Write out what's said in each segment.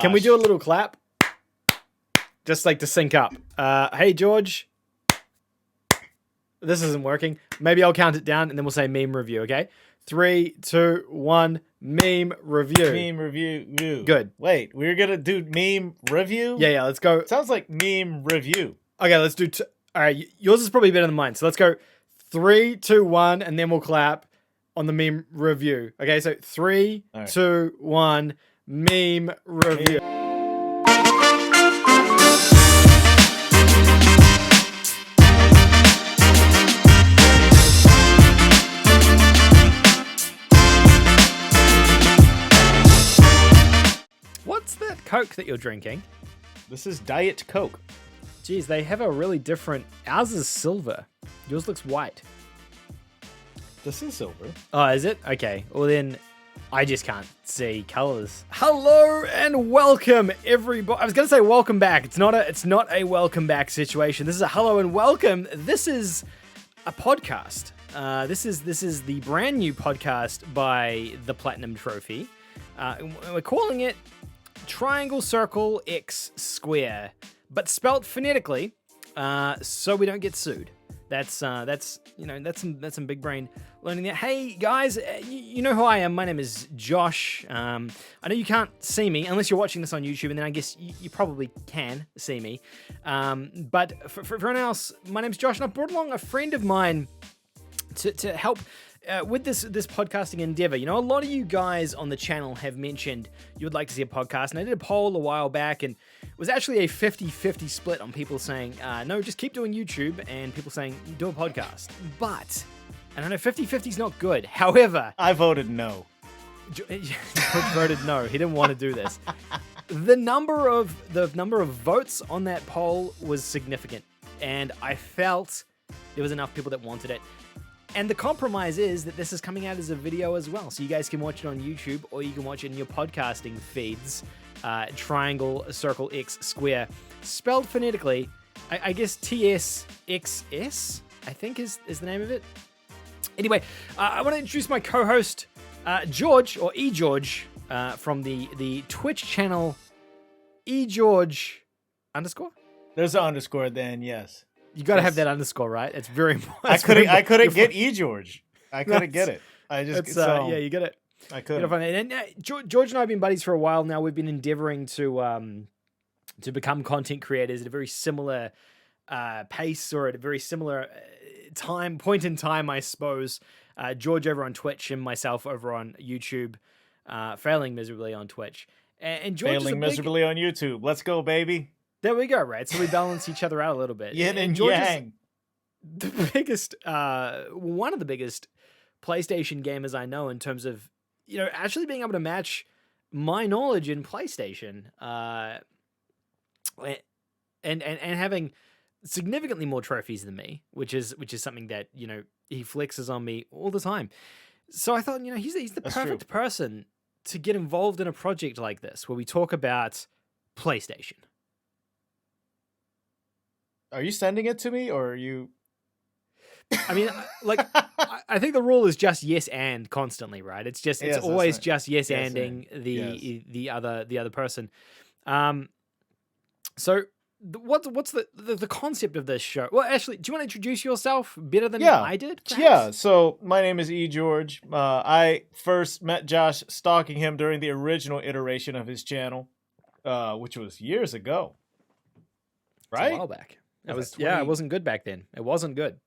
Can we do a little clap? Just like to sync up. Hey, George. This isn't working. Maybe I'll count it down and then we'll say meme review, okay? 3, 2, 1, meme review. Meme review. Good. Wait, we're going to do meme review? Yeah, let's go. Sounds like meme review. Okay, let's do... All right, yours is probably better than mine. So let's go 3, 2, 1, and then we'll clap on the meme review. Okay, so 3, 2, 1, meme review. What's that Coke that you're drinking? This is Diet Coke. Geez, they have a really different... Ours is silver. Yours looks white. This is silver. Oh, is it? Okay. Well, then I just can't see colors. Hello and welcome, everybody. I was going to say welcome back. It's not a welcome back situation. This is a hello and welcome. This is a podcast. This is the brand new podcast by the Platinum Trophy. We're calling it Triangle Circle X Square, but spelt phonetically, so we don't get sued. That's some big brain learning there. Hey guys, you know who I am. My name is Josh. I know you can't see me unless you're watching this on YouTube, and then I guess you probably can see me. But for everyone else, my name's Josh, and I brought along a friend of mine to help with this podcasting endeavor. You know, a lot of you guys on the channel have mentioned you would like to see a podcast, and I did a poll a while back, and it was actually a 50-50 split on people saying, no, just keep doing YouTube, and people saying, do a podcast. But, and I know 50-50 is not good. However... I voted no. George voted no. He didn't want to do this. The number of votes on that poll was significant, and I felt there was enough people that wanted it. And the compromise is that this is coming out as a video as well. So you guys can watch it on YouTube or you can watch it in your podcasting feeds. Triangle, Circle, X, Square. Spelled phonetically, I guess TSXS, I think is the name of it. Anyway, I want to introduce my co-host, George, or eGeorge, from the Twitch channel, eGeorge _? There's an underscore then, yes. You got to have that underscore, right? It's very important. I couldn't get eGeorge. I couldn't get it. I just yeah, you get it. I couldn't. And George and I have been buddies for a while now. We've been endeavoring to become content creators at a very similar pace, or at a very similar point in time, I suppose. George over on Twitch and myself over on YouTube, failing miserably on Twitch. And George failing miserably on YouTube. Let's go, baby. There we go, right? So we balance each other out a little bit. Yin and yang. The biggest, one of the biggest PlayStation gamers I know in terms of, you know, actually being able to match my knowledge in PlayStation, and having significantly more trophies than me, which is something that, you know, he flexes on me all the time. So I thought, you know, he's the perfect person to get involved in a project like this, where we talk about PlayStation. Are you sending it to me, or are you? I mean, like, I think the rule is just yes and constantly, right? It's always right. Just yes anding the other person. So what's the concept of this show? Well, actually, do you want to introduce yourself better than I did? Perhaps? Yeah. So my name is eGeorge. I first met Josh stalking him during the original iteration of his channel, which was years ago. Right? A while back. It wasn't good back then. It wasn't good.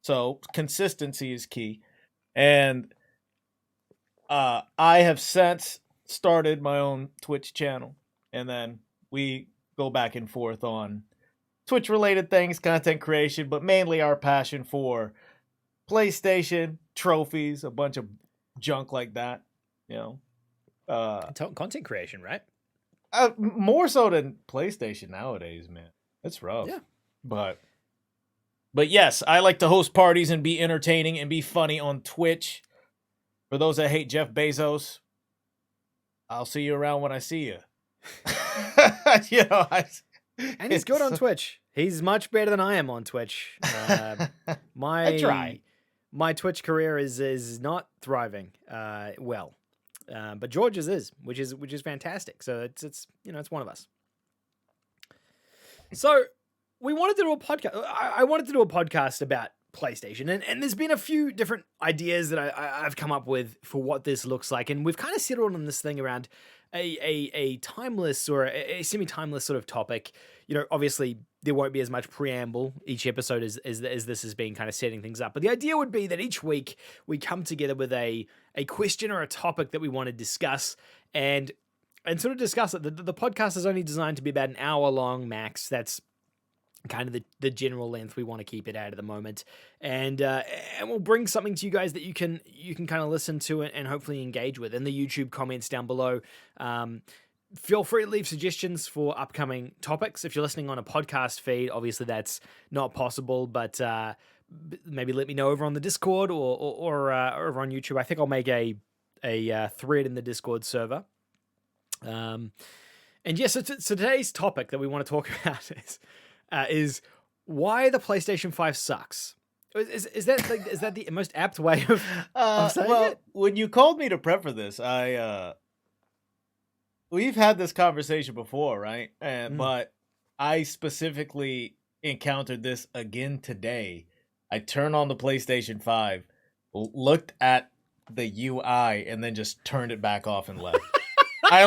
So consistency is key. And I have since started my own Twitch channel. And then we go back and forth on Twitch related things, content creation, but mainly our passion for PlayStation, trophies, a bunch of junk like that, you know. Content creation, right? More so than PlayStation nowadays, man. It's rough. Yeah. But yes, I like to host parties and be entertaining and be funny on Twitch. For those that hate Jeff Bezos, I'll see you around when I see you. You know, and he's good on Twitch. He's much better than I am on Twitch. I try. My Twitch career is not thriving well. But George's is, which is fantastic. So it's it's one of us. So we wanted to do a podcast. I wanted to do a podcast about PlayStation, and there's been a few different ideas that I've come up with for what this looks like, and we've kind of settled on this thing around a timeless or a semi-timeless sort of topic. Obviously there won't be as much preamble each episode as this has been kind of setting things up, but the idea would be that each week we come together with a question or a topic that we want to discuss and sort of discuss it. The podcast is only designed to be about an hour long max. That's kind of the general length we want to keep it at the moment, and we'll bring something to you guys that you can kind of listen to it and hopefully engage with in the YouTube comments down below. Feel free to leave suggestions for upcoming topics. If you're listening on a podcast feed, obviously that's not possible, but maybe let me know over on the Discord or over on YouTube. I think I'll make a thread in the Discord server. And yes, so today's topic that we want to talk about is why the PlayStation 5 sucks. Is that the most apt way of saying it? When you called me to prep for this, we've had this conversation before, right? But I specifically encountered this again today. I turned on the PlayStation 5, looked at the UI, and then just turned it back off and left. I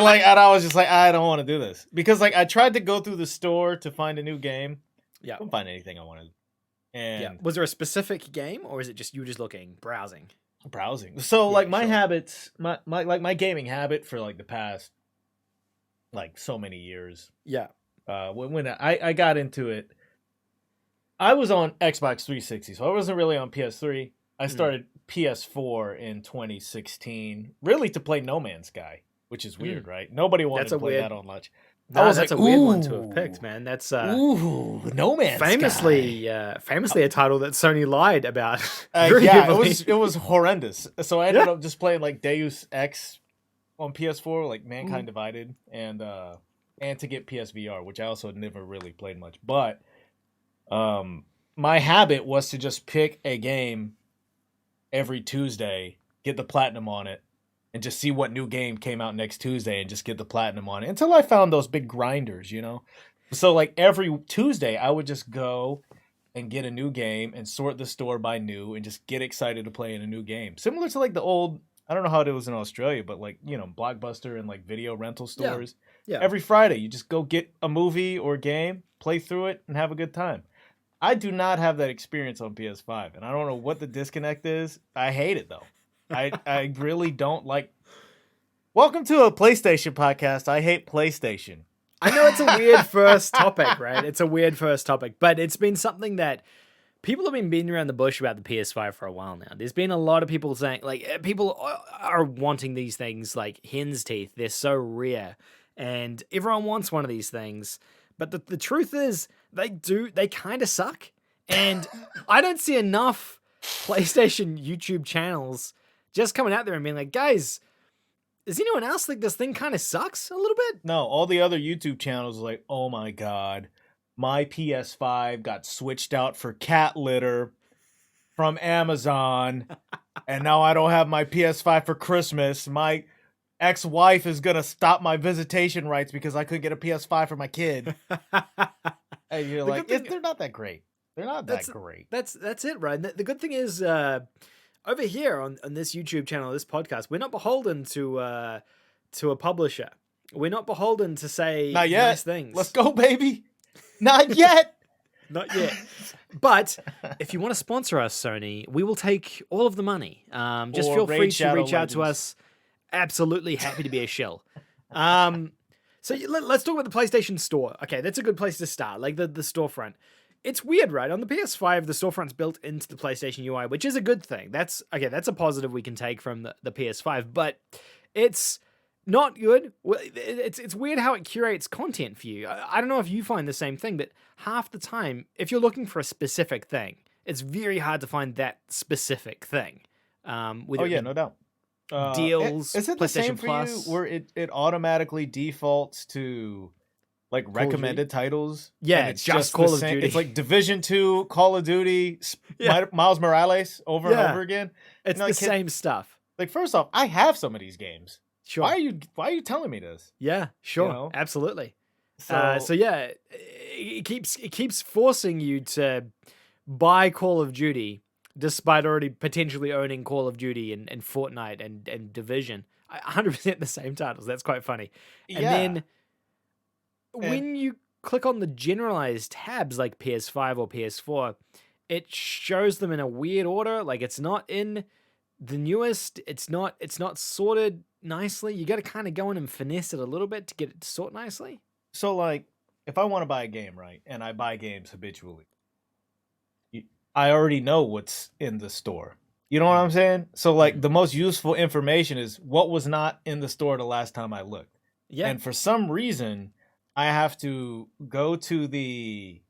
was just like, I don't want to do this. Because I tried to go through the store to find a new game. Yeah. I couldn't find anything I wanted. And was there a specific game, or is it just you were just looking, browsing? So my habits, my gaming habit for the past so many years. Yeah. When I got into it, I was on Xbox 360, so I wasn't really on PS3. I started PS4 in 2016, really to play No Man's Sky. Which is weird, right? Nobody wanted to play that on launch. That's a weird one to have picked, man. That's No Man's famously a title that Sony lied about. It was horrendous. So I ended up just playing Deus Ex on PS4, Mankind Divided, and to get PSVR, which I also never really played much. But my habit was to just pick a game every Tuesday, get the platinum on it, and just see what new game came out next Tuesday and just get the platinum on it until I found those big grinders, So every Tuesday I would just go and get a new game and sort the store by new and just get excited to play in a new game. Similar to the old, I don't know how it was in Australia, but Blockbuster and video rental stores. Yeah. Every Friday you just go get a movie or game, play through it, and have a good time. I do not have that experience on PS5, and I don't know what the disconnect is. I hate it though. I really don't like. Welcome to a PlayStation podcast. I hate PlayStation. I know it's a weird first topic, right? It's a weird first topic, but it's been something that people have been beating around the bush about the PS5 for a while now. There's been a lot of people saying, people are wanting these things like hen's teeth. They're so rare, and everyone wants one of these things. But the truth is, they kind of suck, and I don't see enough PlayStation YouTube channels just coming out there and being like, guys, does anyone else think this thing kind of sucks a little bit? No, all the other YouTube channels are like, oh my God, my PS5 got switched out for cat litter from Amazon, and now I don't have my PS5 for Christmas. My ex-wife is going to stop my visitation rights because I couldn't get a PS5 for my kid. And you're they're not that great. They're not that great. That's it, right? The good thing is, over here on this YouTube channel, this podcast, we're not beholden to a publisher. We're not beholden to say not yet. Nice things. Let's go, baby. Not yet. Not yet. But if you want to sponsor us, Sony, we will take all of the money. Just feel free to reach out to us. Absolutely happy to be a shill. So let's talk about the PlayStation Store. Okay, that's a good place to start. The storefront. It's weird, right? On the PS5, the storefront's built into the PlayStation UI, which is a good thing. That's a positive we can take from the PS5, but it's not good. It's weird how it curates content for you. I don't know if you find the same thing, but half the time, if you're looking for a specific thing, it's very hard to find that specific thing. No doubt. Deals, is it the same for Plus, you, where it automatically defaults to recommended titles? Yeah, it's just Call of Duty. It's like Division 2, Call of Duty, Miles Morales over and over again. It's the same stuff. First off, I have some of these games. Sure. Why are you telling me this? Yeah, sure. You know? Absolutely. So, So yeah, it keeps forcing you to buy Call of Duty despite already potentially owning Call of Duty and Fortnite and Division. 100% the same titles. That's quite funny. And yeah. then And when you click on the generalized tabs like PS5 or PS4, it shows them in a weird order. Like it's not in the newest. It's not sorted nicely. You got to kind of go in and finesse it a little bit to get it to sort nicely. so like if I want to buy a game, right? And I buy games habitually, I already know what's in the store. You know what I'm saying? So like Mm. the most useful information is what was not in the store the last time I looked. Yeah, And for some reason, I have to go to the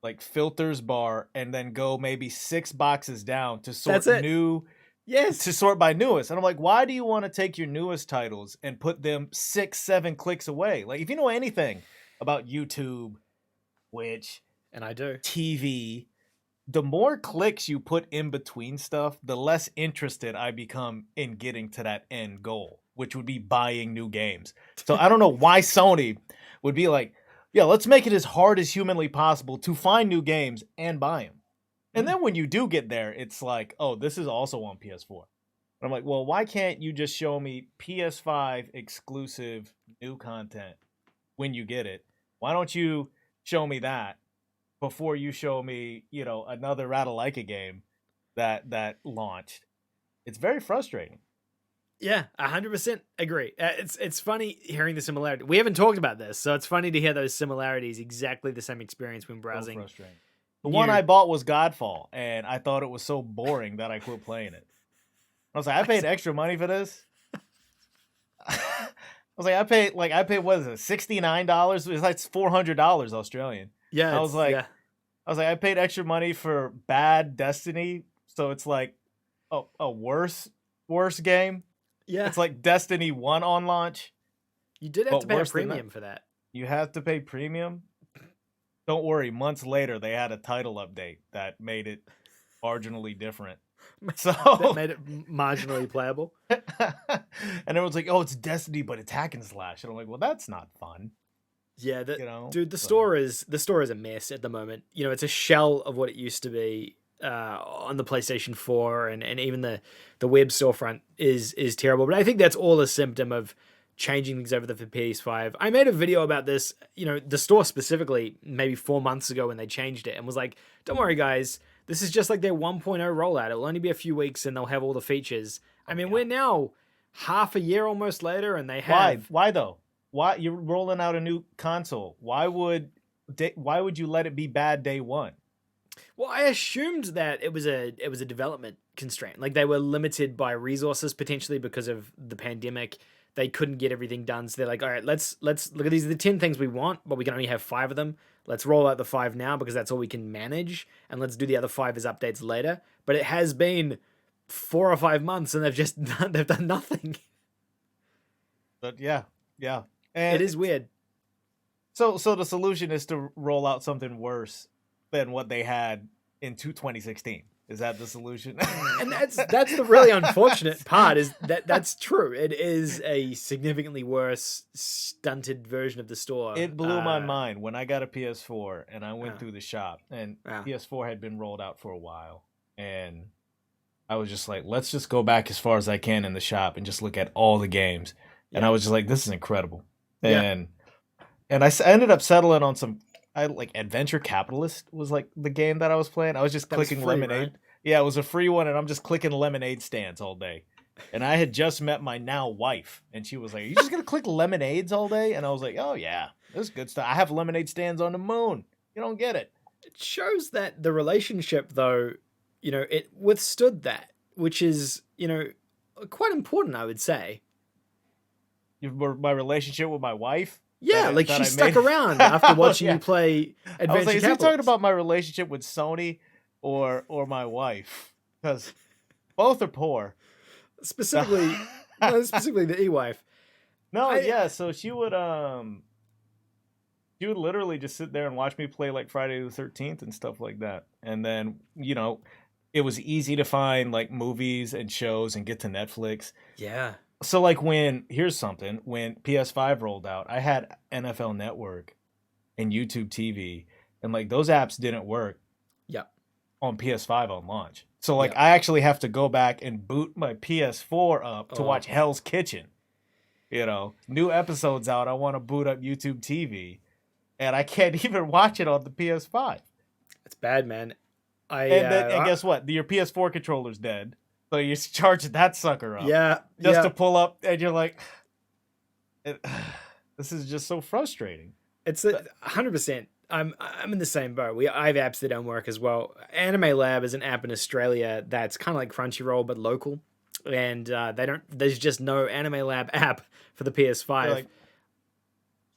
like filters bar and then go maybe 6 boxes down to sort that's it. new Yes. to sort by newest. And I'm like, why do you want to take your newest titles and put them 6, 7 clicks away? Like if you know anything about YouTube, Twitch, And I do. TV, the more clicks you put in between stuff, the less interested I become in getting to that end goal, which would be buying new games. So I don't know why Sony would be like, yeah, let's make it as hard as humanly possible to find new games and buy them. And then when you do get there, it's like, oh, this is also on PS4. And I'm like, well, why can't you just show me PS5 exclusive new content when you get it? Why don't you show me that before you show me, another Ratalaika game that launched? It's very frustrating. Yeah, 100% agree. It's funny hearing the similarity. We haven't talked about this, so it's funny to hear those similarities. Exactly the same experience when So browsing. frustrating. The one I bought was Godfall, and I thought it was so boring that I quit playing it. I was like, I paid extra money for this. I was like, I paid what is it, $69? It's like $400 Australian. Yeah, I was like, I paid extra money for bad Destiny, so it's like a worse game. yeah. It's like Destiny 1 on launch. You did have but to pay a worse than premium for that. You have to pay premium. Don't worry, months later they had a title update that made it marginally different. So That made it marginally playable. and everyone's like, "Oh, it's Destiny, but it's hack and slash." And I'm like, "Well, that's not fun." Yeah, dude, the so- store is a mess at the moment. It's a shell of what it used to be on the PlayStation 4, and even the web storefront is terrible. But I think that's all a symptom of changing things over the PS5. I made a video about this, the store specifically, maybe 4 months ago when they changed it, and was like, "Don't worry, guys. This is just like their 1.0 rollout. It'll only be a few weeks, and they'll have all the features." I mean, we're now half a year almost later, and they have. Why though? Why you're rolling out a new console? Why would you let it be bad day one? Well, I assumed that it was a development constraint. Like they were limited by resources potentially because of the pandemic. They couldn't get everything done, so they're like, "All right, let's look at these are the 10 things we want, but we can only have 5 of them. Let's roll out the 5 now because that's all we can manage, and let's do the other 5 as updates later." But it has been 4 or 5 months, and they've done nothing. But yeah, and It is weird. So the solution is to roll out something worse than what they had in 2016. Is that the solution? And that's the really unfortunate part is that's true. It is a significantly worse stunted version of the store. It blew my mind when I got a PS4 and I went Yeah. through the shop, and Yeah. PS4 had been rolled out for a while, and I was just like, let's just go back as far as I can in the shop and just look at all the games. And I was just like, this is incredible. Yeah. And I ended up settling on some. I like Adventure Capitalist was like the game that I was playing. I was just That was clicking free, Lemonade. right? Yeah, it was a free one, and I'm just clicking lemonade stands all day. And I had just met my now wife, and she was like, "Are you just gonna click lemonades all day?" And I was like, "Oh yeah, this is good stuff. I have lemonade stands on the moon. You don't get it." It shows that the relationship, though, it withstood that, which is, quite important, I would say. My relationship with my wife. Yeah, like that she I stuck made- around after watching Yeah. you play Adventure I was like, is he talking Capitalist. about my relationship with Sony or my wife? Because both are poor. specifically no, specifically the e-wife. No, yeah. So she would literally just sit there and watch me play like Friday the 13th and stuff like that. And then it was easy to find like movies and shows and get to Netflix. Yeah. So like here's something, when PS5 rolled out, I had NFL Network and YouTube TV, and like those apps didn't work Yep. on PS5 on launch. So like Yep. I actually have to go back and boot my PS4 up to Oh. watch Hell's Kitchen. New episodes out, I want to boot up YouTube TV, and I can't even watch it on the PS5. It's bad, man. And guess what? Your PS4 controller's dead. So you charge that sucker up. Yeah. Just to pull up, and you're like, this is just so frustrating. It's 100%. I'm in the same boat. I have apps that don't work as well. Anime Lab is an app in Australia that's kind of like Crunchyroll but local, and there's just no Anime Lab app for the PS5.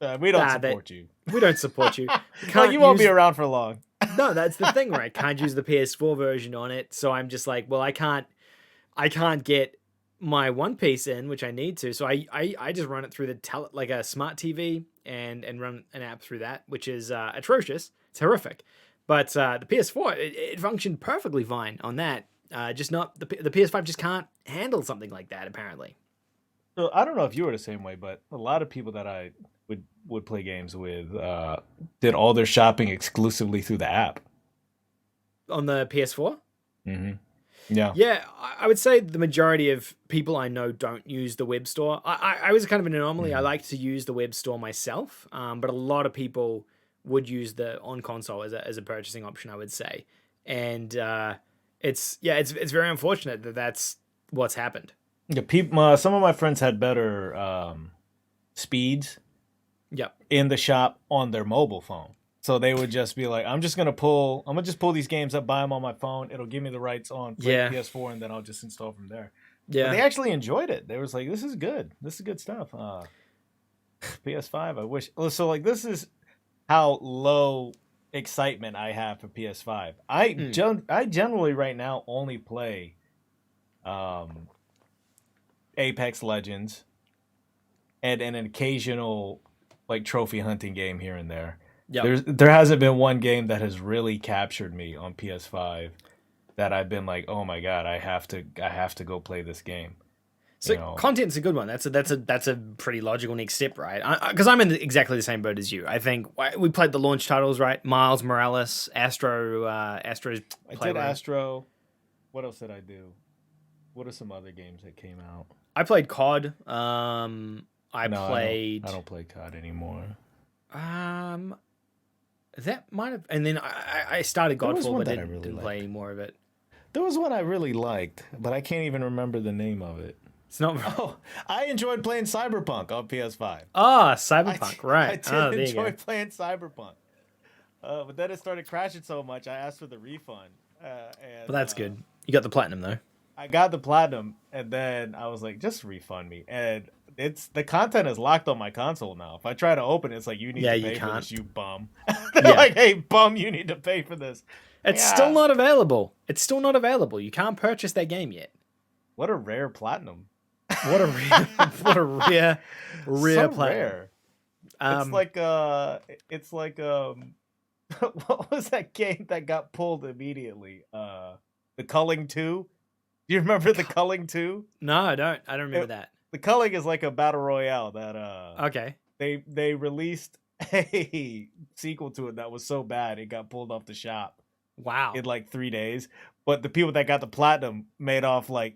Like, we don't support you. We don't support you. You won't be around for long. No, that's the thing, right? Can't use the PS4 version on it, so I'm just like, well, I can't get my One Piece in, which I need to. So I just run it through like a smart TV and run an app through that, which is atrocious. It's horrific. But the PS4, it functioned perfectly fine on that. Just not the PS5 just can't handle something like that apparently. So I don't know if you were the same way, but a lot of people that I would play games with did all their shopping exclusively through the app On the PS4. Mm-hmm. Yeah. Yeah, I would say the majority of people I know don't use the web store. I was kind of an anomaly. Mm. I like to use the web store myself, but a lot of people would use the on console as a purchasing option, I would say. And it's very unfortunate that that's what's happened. Yeah, some of my friends had better speeds. Yep. In the shop on their mobile phone. So they would just be like, I'm just going to pull these games up, buy them on my phone. It'll give me the rights on PS4, and then I'll just install from there. Yeah. But they actually enjoyed it. They was like, this is good. This is good stuff. PS5, I wish. So like, this is how low excitement I have for PS5. I generally right now only play Apex Legends and an occasional like trophy hunting game here and there. Yep. There hasn't been one game that has really captured me on PS5 that I've been like, oh my god, I have to go play this game. So content's a good one. That's a pretty logical next step, right? Because I'm in exactly the same boat as you. I think we played the launch titles, right? Miles Morales, Astro's Playroom. I did Astro. What else did I do? What are some other games that came out? I played COD. I don't play COD anymore. That might have, and then I started Godfall, but didn't play any more of it. There was one I really liked, but I can't even remember the name of it. It's not. Oh, I enjoyed playing Cyberpunk on PS5. Ah, Cyberpunk, right? I did enjoy playing Cyberpunk, but then it started crashing so much, I asked for the refund. But that's good. You got the platinum though. I got the platinum, and then I was like, just refund me. And the content is locked on my console now. If I try to open it, it's like, you need to pay for this, you bum. They're like, hey, bum, you need to pay for this. It's still not available. You can't purchase that game yet. What a rare platinum. What a rare so platinum. Rare. It's like what was that game that got pulled immediately? The Culling 2? Do you remember the Culling 2? No, I don't. I don't remember that. The Culling is like a battle royale that okay. They released a sequel to it that was so bad it got pulled off the shop. Wow. In like 3 days. But the people that got the platinum made off like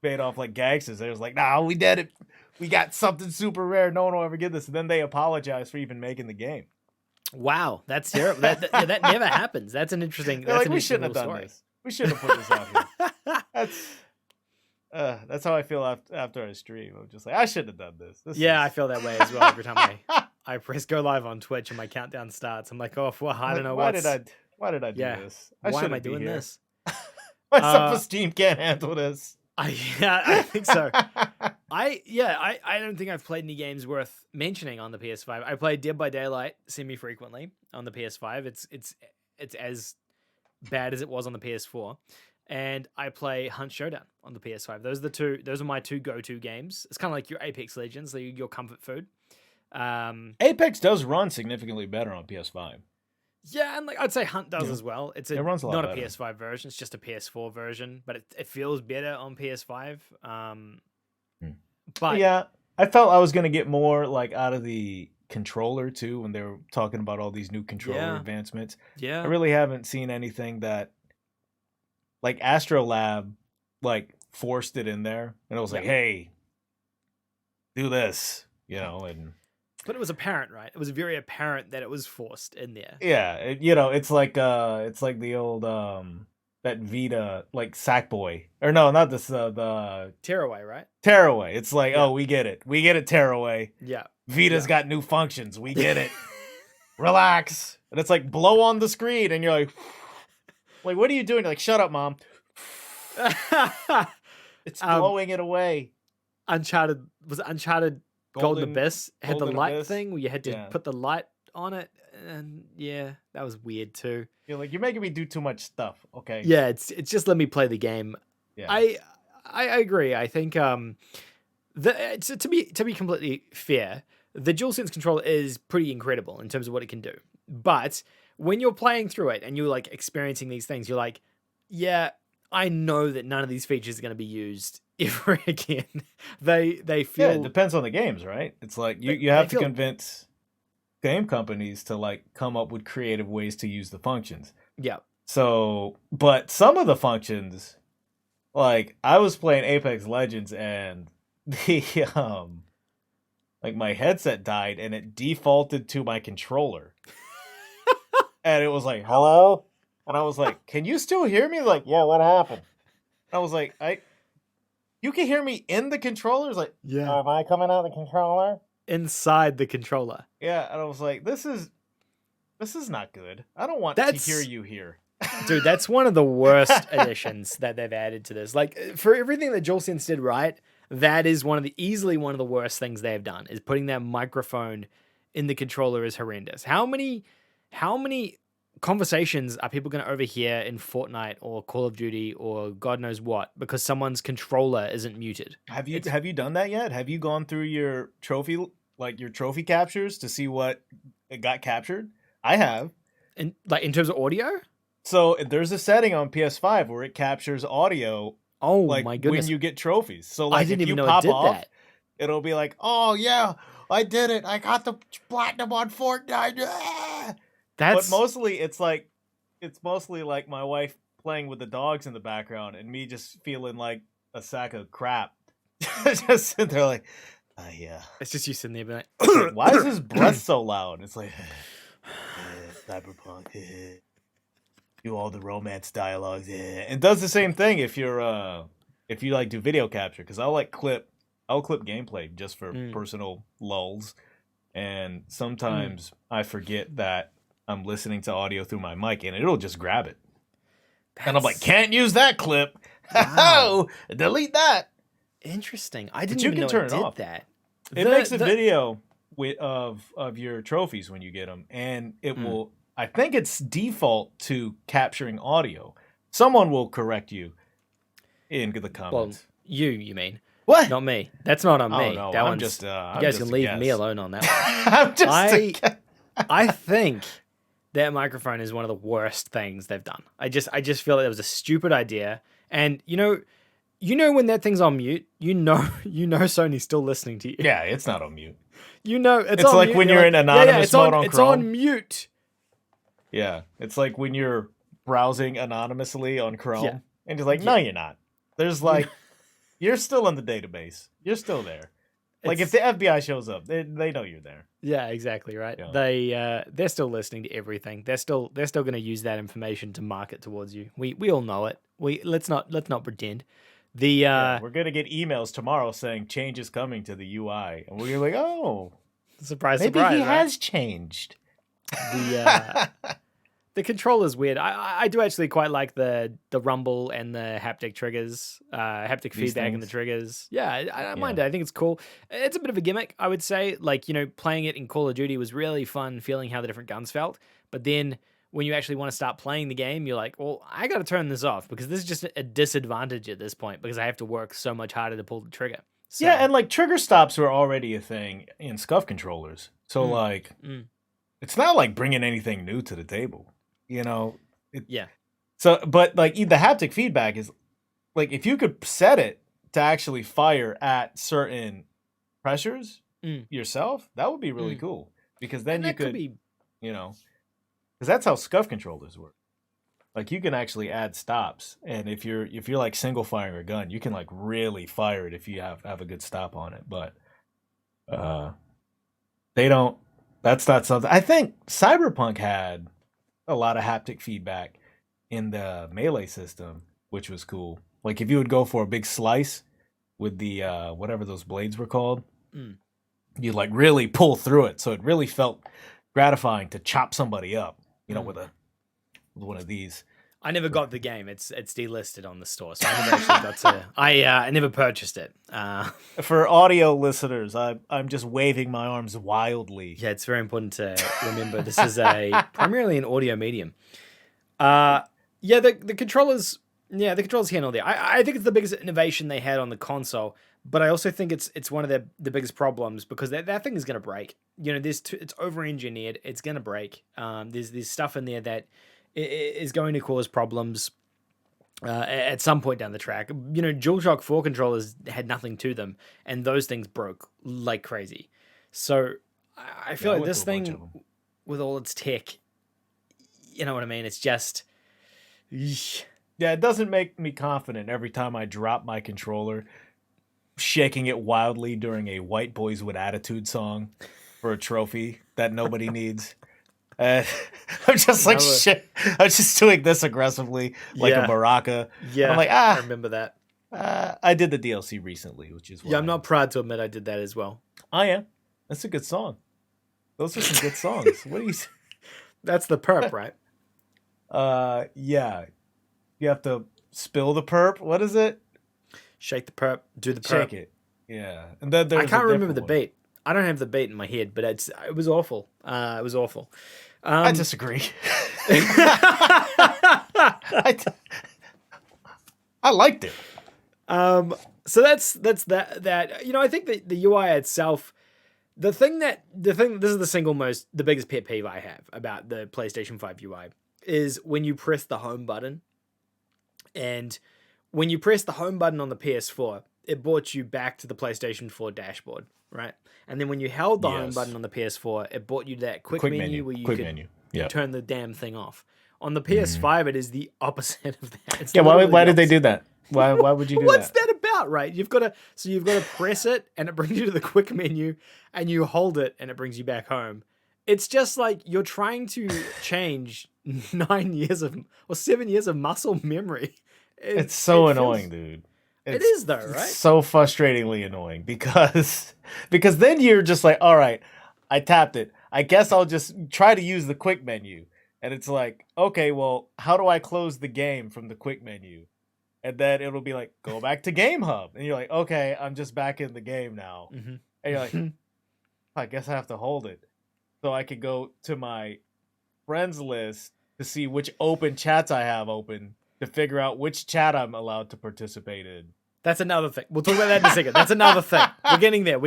gangsters. They was like, nah, we did it. We got something super rare. No one will ever get this. And then they apologized for even making the game. Wow, that's terrible. That never happens. That's an interesting. That's like, we shouldn't have done story. This. We shouldn't have put this out here. That's how I feel after I stream. I'm just like, I shouldn't have done this. I feel that way as well every time I press go live on Twitch and my countdown starts. I'm like, oh, well, I don't know why did I do this? Why am I doing this? My self-esteem can't handle this. I think so. I don't think I've played any games worth mentioning on the PS5. I played Dead by Daylight semi-frequently on the PS5. It's as bad as it was on the PS4. And I play Hunt Showdown on the PS5. Those are my two go-to games. It's kind of like your Apex Legends, your comfort food. Apex does run significantly better on PS5. Yeah, and like I'd say Hunt does as well. It runs not better. A PS5 version; it's just a PS4 version, but it feels better on PS5. But yeah, I felt I was gonna get more like out of the controller too when they were talking about all these new controller advancements. I yeah, really haven't seen anything that like Astrolab like forced it in there, and it was like, yeah. hey, do this, and But it was apparent, right? It was very apparent that it was forced in there. yeah, it's like the old that Vita like Sackboy, or no, not this the Tearaway, right? Tearaway. It's like, Yeah. oh, we get it, Tearaway. Yeah. Vita's got new functions, we get it. Relax, and it's like blow on the screen, and you're like, what are you doing? You're like, shut up, mom. It's blowing it away. Uncharted was it Uncharted Golden Abyss had the Golden light Abyss? thing where you had to Yeah. put the light on it, and yeah, that was weird too. You're like, you're making me do too much stuff. Okay. Yeah, it's just let me play the game. Yeah. I agree. I think to be completely fair, the DualSense controller is pretty incredible in terms of what it can do. But when you're playing through it and you're like experiencing these things, you're like, yeah, I know that none of these features are going to be used ever again. They feel Yeah, it depends on the games, right? It's like you have to convince game companies to like come up with creative ways to use the functions. Yeah. So, but some of the functions, like I was playing Apex Legends and the like my headset died and it defaulted to my controller. And it was like, "Hello?" And I was like, "Can you still hear me?" Like, "Yeah, what happened?" I was like, "You can hear me in the controller?" It's like, Yeah. "Am I coming out of the controller?" Inside the controller. Yeah, and I was like, this is not good. I don't want to hear you here. Dude, that's one of the worst additions that they've added to this. Like, for everything that DualSense did right, that is easily one of the worst things they've done, is putting that microphone in the controller is horrendous. How many conversations are people going to overhear in Fortnite or Call of Duty or God knows what because someone's controller isn't muted? Have you done that yet? Have you gone through your trophy captures to see what it got captured? I have. And like in terms of audio? So there's a setting on PS5 where it captures audio. Oh like, my goodness! When you get trophies, so like I didn't if even you know pop it did off, that. it'll be like, "Oh yeah, I did it! I got the platinum on Fortnite." Ah! But mostly it's mostly like my wife playing with the dogs in the background and me just feeling like a sack of crap. Just sitting there like, yeah. It's just you sitting there being like, why is his breath so loud? It's like, cyberpunk. Do all the romance dialogues. It does the same thing if you like do video capture, because I'll clip gameplay just for personal lulls, and sometimes I forget that I'm listening to audio through my mic and it'll just grab it. And I'm like, can't use that clip. Wow. Delete that. Interesting. I didn't even know it did that. It makes a video of your trophies when you get them, and it will. I think it's default to capturing audio. Someone will correct you in the comments. Well, you mean? What? Not me. That's not on me. No, that I'm one's just. you I'm guys just can leave guess. me alone on that one. I'm just. I think that microphone is one of the worst things they've done. I just feel like it was a stupid idea, and you know when that thing's on mute, you know Sony's still listening to you. Yeah, it's not on mute. It's on like mute. When you're in anonymous mode on Chrome. It's on mute. Yeah, it's like when you're browsing anonymously on Chrome, and you're like, no, you're not. There's you're still in the database. You're still there. Like if the FBI shows up, they know you're there. Yeah, exactly right. Yeah. They're still listening to everything. They're still going to use that information to market towards you. We all know it. Let's not pretend. We're gonna get emails tomorrow saying change is coming to the UI, and we're like, oh, surprise! Maybe he has changed. The controller's weird. I do actually quite like the rumble and the haptic triggers, haptic feedback and the triggers. Yeah, I don't mind it. I think it's cool. It's a bit of a gimmick, I would say. Like, playing it in Call of Duty was really fun, feeling how the different guns felt. But then when you actually want to start playing the game, you're like, well, I got to turn this off because this is just a disadvantage at this point because I have to work so much harder to pull the trigger. So, yeah, and trigger stops were already a thing in SCUF controllers. So it's not like bringing anything new to the table. Yeah. So, but the haptic feedback is if you could set it to actually fire at certain pressures yourself, that would be really cool. Because then you could be, you know, because that's how scuff controllers work. Like you can actually add stops, and if you're like single firing a gun, you can like really fire it if you have a good stop on it. But they don't. That's not something. I think Cyberpunk had a lot of haptic feedback in the melee system, which was cool. Like if you would go for a big slice with the whatever those blades were called, you like really pull through it, so it really felt gratifying to chop somebody up, you know, with one of these. I never got the game. It's delisted on the store, so I never actually got to. I never purchased it. For audio listeners, I'm just waving my arms wildly. Yeah, it's very important to remember this is primarily an audio medium. The controllers. Yeah, the controllers handle there. I think it's the biggest innovation they had on the console, but I also think it's one of the biggest problems because that thing is going to break. You know, it's over-engineered. It's going to break. There's stuff in there that is going to cause problems at some point down the track. You know, DualShock 4 controllers had nothing to them, and those things broke like crazy. So I feel like this thing, with all its tech, you know what I mean? It's just... Yeah, it doesn't make me confident every time I drop my controller, shaking it wildly during a White Boys with Attitude song for a trophy that nobody needs. I'm just like, shit. I'm just doing this aggressively, like a maraca. Yeah, I'm like, I remember that. I did the DLC recently, which is why. Yeah, I'm not proud to admit I did that as well. I am. That's a good song. Those are some good songs. What do you say? That's the perp, right? Yeah. You have to spill the perp. What is it? Shake the perp. Do the perp. Shake it. Yeah. And then I can't remember the beat. I don't have the beat in my head, but it was awful. It was awful. I disagree. I liked it. So that's that. You know, I think the UI itself, this is the biggest pet peeve I have about the PlayStation 5 UI is when you press the home button, and when you press the home button on the PS4, it brought you back to the PlayStation 4 dashboard, right? And then when you held the home button on the PS4, it brought you to that quick menu where you could turn the damn thing off. On the PS5, it is the opposite of that. It's why did they do that? Why would you do that? What's that about, right? You've got to press it, and it brings you to the quick menu, and you hold it, and it brings you back home. It's just like you're trying to change 7 years of muscle memory. It's so annoying, dude. It is though, right? It's so frustratingly annoying because then you're just like, all right, I tapped it. I guess I'll just try to use the quick menu. And it's like, okay, well, how do I close the game from the quick menu? And then it'll be like, go back to Game Hub. And you're like, okay, I'm just back in the game now. Mm-hmm. And you're like, I guess I have to hold it. So I could go to my friends list to see which open chats I have open to figure out which chat I'm allowed to participate in. That's another thing. We'll talk about that in a second. That's another thing. We're getting there.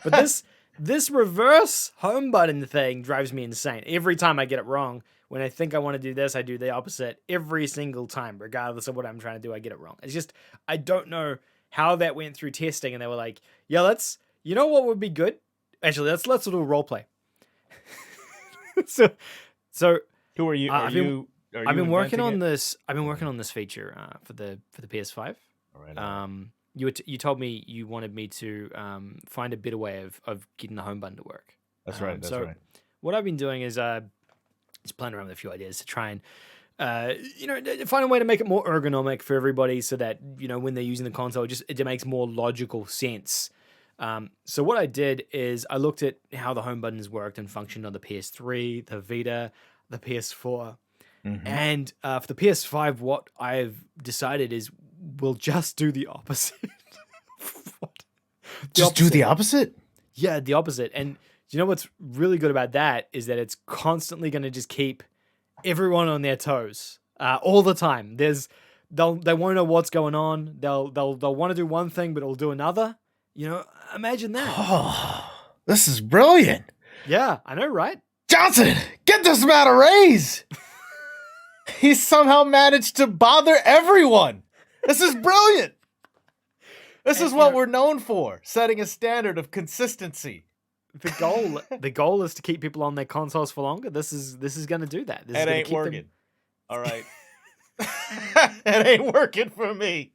But this reverse home button thing drives me insane. Every time I get it wrong, when I think I want to do this, I do the opposite every single time, regardless of what I'm trying to do, I get it wrong. It's just, I don't know how that went through testing, and they were like, yeah, you know what would be good? Actually, let's do a role play. So who are you? I've been working on this. I've been working on this feature for the PS5. All right. You told me you wanted me to find a better way of getting the home button to work. That's right. That's right. What I've been doing is just playing around with a few ideas to try and find a way to make it more ergonomic for everybody, so that when they're using the console, it makes more logical sense. So what I did is I looked at how the home buttons worked and functioned on the PS3, the Vita, the PS4. Mm-hmm. And for the PS5, what I've decided is we'll just do the opposite. Do the opposite? Yeah, the opposite. And you know what's really good about that is that it's constantly going to just keep everyone on their toes all the time. They won't know what's going on. They'll want to do one thing, but it'll do another. Imagine that. Oh, this is brilliant. Yeah, I know, right? Johnson, get this man a raise. He somehow managed to bother everyone. This is brilliant. This is what we're known for, setting a standard of consistency. The goal is to keep people on their consoles for longer. This is going to do that. This is ain't keep working. Them... All right. It ain't working for me.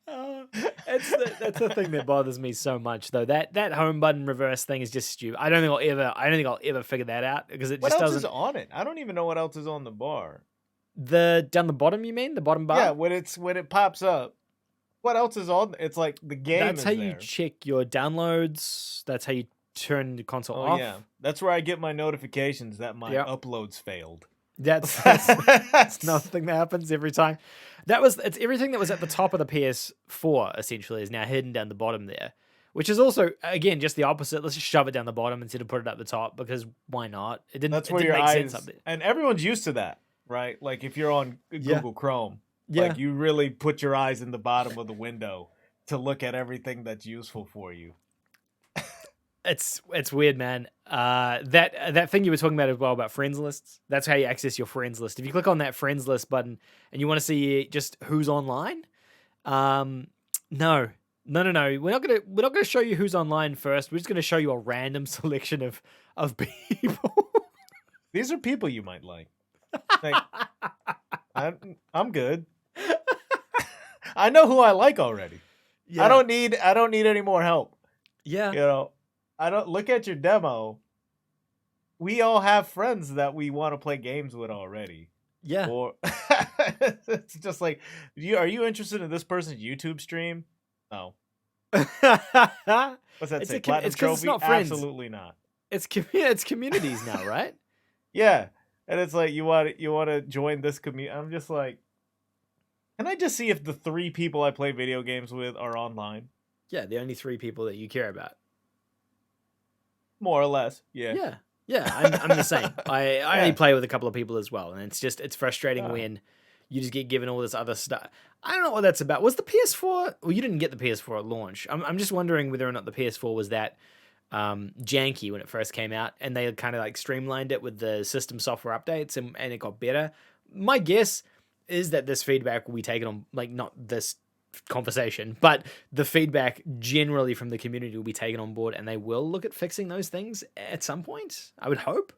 That's the thing that bothers me so much, though. That home button reverse thing is just stupid. I don't think I'll ever figure that out because it what just else doesn't. Is on it? I don't even know what else is on the bar. Down the bottom, you mean the bottom bar? Yeah, when it pops up. What else is on? It's like the game. That's is how there. you check your downloads. That's how you turn the console off. Yeah, that's where I get my notifications that my uploads failed. That's another thing that happens every time. It's everything that was at the top of the PS4 essentially is now hidden down the bottom there, which is also again just the opposite. Let's just shove it down the bottom instead of put it at the top because why not? It didn't. That's where it your didn't make eyes sense up there. and everyone's used to that, right? Like if you're on Google Chrome, like you really put your eyes in the bottom of the window to look at everything that's useful for you. It's weird, man. That thing you were talking about as well about friends lists. That's how you access your friends list. If you click on that friends list button and you want to see just who's online, no. We're not gonna show you who's online first. We're just gonna show you a random selection of people. These are people you might like. I'm good. I know who I like already. Yeah. I don't need any more help. Yeah. You know, I don't look at your demo. We all have friends that we want to play games with already. Yeah. Or it's just like, are you interested in this person's YouTube stream? No. What's that say? Platinum trophy? It's not friends. Absolutely not. It's communities now, right? Yeah. And it's like you want to join this community. I'm just like, can I just see if the 3 people I play video games with are online? Yeah, the only 3 people that you care about. More or less, yeah. Yeah. I'm the same. I only play with a couple of people as well, and it's frustrating when you just get given all this other stuff. I don't know what that's about. Was the PS4? Well, you didn't get the PS4 at launch. I'm just wondering whether or not the PS4 was that janky when it first came out, and they kind of like streamlined it with the system software updates, and it got better. My guess is that this feedback will be taken on, like, not this conversation, but the feedback generally from the community will be taken on board, and they will look at fixing those things at some point. I would hope.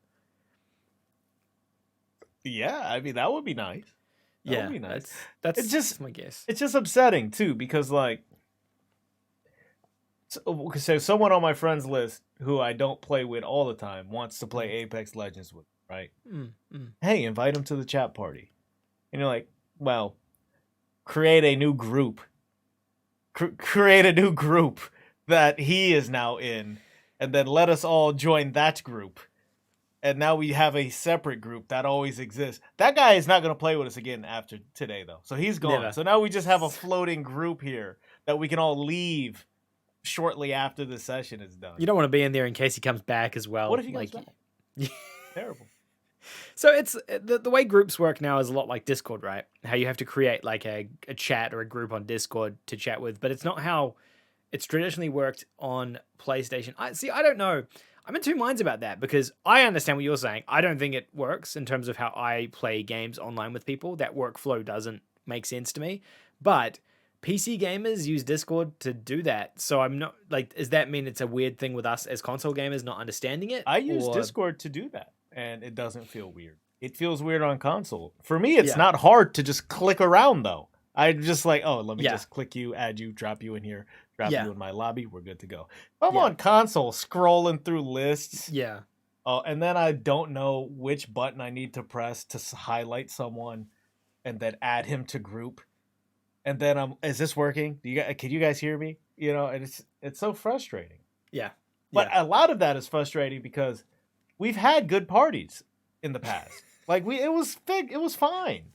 Yeah, I mean that would be nice. That would be nice. That's just my guess. It's just upsetting too because like, so someone on my friends list who I don't play with all the time wants to play Apex Legends with, right? Hey, invite him to the chat party. And you're like, well, create a new group. Create a new group that he is now in, and then let us all join that group. And now we have a separate group that always exists. That guy is not going to play with us again after today, though. So he's gone. Never. So now we just have a floating group here that we can all leave shortly after the session is done. You don't want to be in there in case he comes back as well. What if he comes back? Terrible. So it's the way groups work now is a lot like Discord, right? How you have to create like a chat or a group on Discord to chat with, but it's not how it's traditionally worked on PlayStation. I don't know. I'm in 2 minds about that because I understand what you're saying. I don't think it works in terms of how I play games online with people. That workflow doesn't make sense to me. But PC gamers use Discord to do that. So I'm not like, does that mean it's a weird thing with us as console gamers not understanding it? I use Discord to do that. And it doesn't feel weird. It feels weird on console. For me, it's not hard to just click around, though. I'm just like, oh, let me just click you, add you, drop you in here, drop you in my lobby. We're good to go. I'm on console scrolling through lists. Yeah. Oh, and then I don't know which button I need to press to highlight someone and then add him to group. And then is this working? Can you guys hear me? You know, and it's so frustrating. Yeah. But a lot of that is frustrating because we've had good parties in the past. Like it was fine.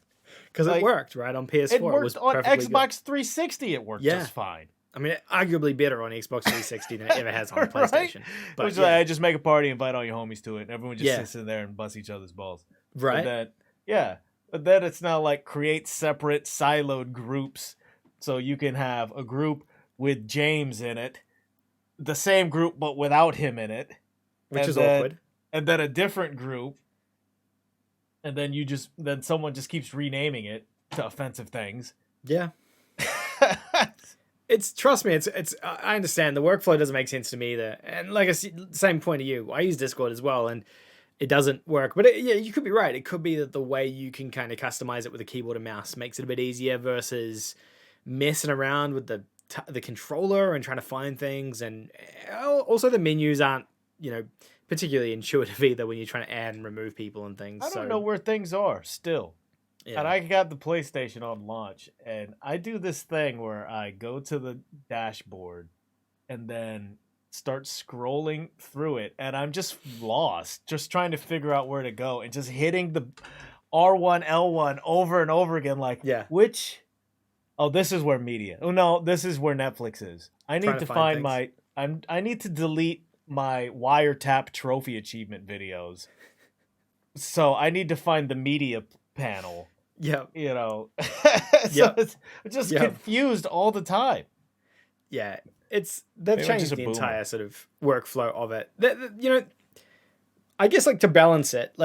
Because it worked, right? On PS4. It worked was on Xbox good. 360. It worked just fine. I mean, arguably better on Xbox 360 than it ever has on PlayStation. Right? But which like, I just make a party, invite all your homies to it, and everyone just sits in there and busts each other's balls. Right. But then it's now like create separate siloed groups, so you can have a group with James in it, the same group but without him in it, which is awkward. And then a different group, and then someone just keeps renaming it to offensive things. Yeah. It's trust me, it's I understand the workflow doesn't make sense to me either, and like I said, same point of you. I use Discord as well, and it doesn't work. But yeah, you could be right. It could be that the way you can kind of customize it with a keyboard and mouse makes it a bit easier versus messing around with the controller and trying to find things, and also the menus aren't particularly intuitive either when you're trying to add and remove people and things. I don't know where things are still. Yeah. And I got the PlayStation on launch, and I do this thing where I go to the dashboard and then start scrolling through it, and I'm just lost, just trying to figure out where to go, and just hitting the R1, L1 over and over again, like, which... Oh, this is where media. Oh, no, this is where Netflix is. I need to find my... I need to delete my wiretap trophy achievement videos. So I need to find the media panel. Yeah. So it's just confused all the time. Yeah. They've changed the entire sort of workflow of it. I guess like to balance it,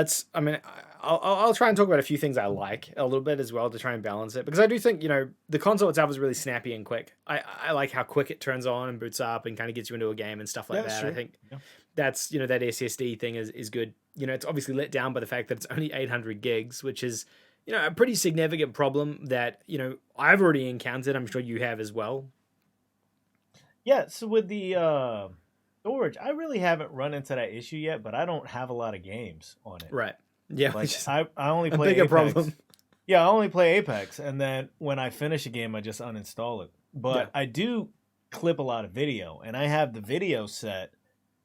I'll try and talk about a few things I like a little bit as well to try and balance it, because I do think, the console itself is really snappy and quick. I like how quick it turns on and boots up and kind of gets you into a game and stuff like that. Sure. I think that's, that SSD thing is good. It's obviously let down by the fact that it's only 800 gigs, which is, a pretty significant problem that, I've already encountered. I'm sure you have as well. Yeah, so with the storage, I really haven't run into that issue yet, but I don't have a lot of games on it. Right. Yeah, like, I only play bigger Apex. Problem. Yeah, I only play Apex, and then when I finish a game, I just uninstall it. But I do clip a lot of video, and I have the video set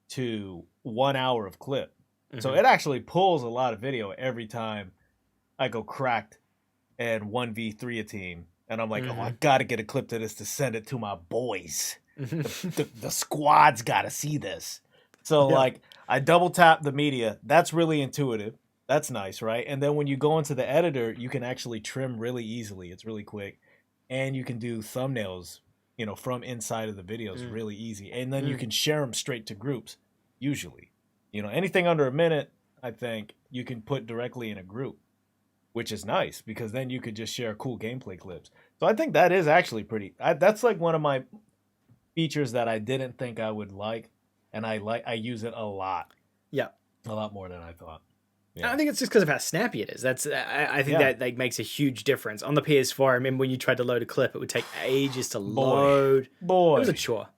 to 1 hour of clip. Mm-hmm. So it actually pulls a lot of video every time I go cracked and 1v3 a team. And I'm like, oh, I got to get a clip to this to send it to my boys. The squad's got to see this. So, like, I double tap the media. That's really intuitive. That's nice, right? And then when you go into the editor, you can actually trim really easily. It's really quick. And you can do thumbnails, from inside of the videos really easy. And then you can share them straight to groups, usually. Anything under a minute, I think, you can put directly in a group, which is nice because then you could just share cool gameplay clips. So I think that is actually that's like one of my features that I didn't think I would like, and I use it a lot. Yeah. A lot more than I thought. Yeah. I think it's just because of how snappy it is. I think that like makes a huge difference. On the PS4, I remember when you tried to load a clip, it would take ages to load. It was a chore.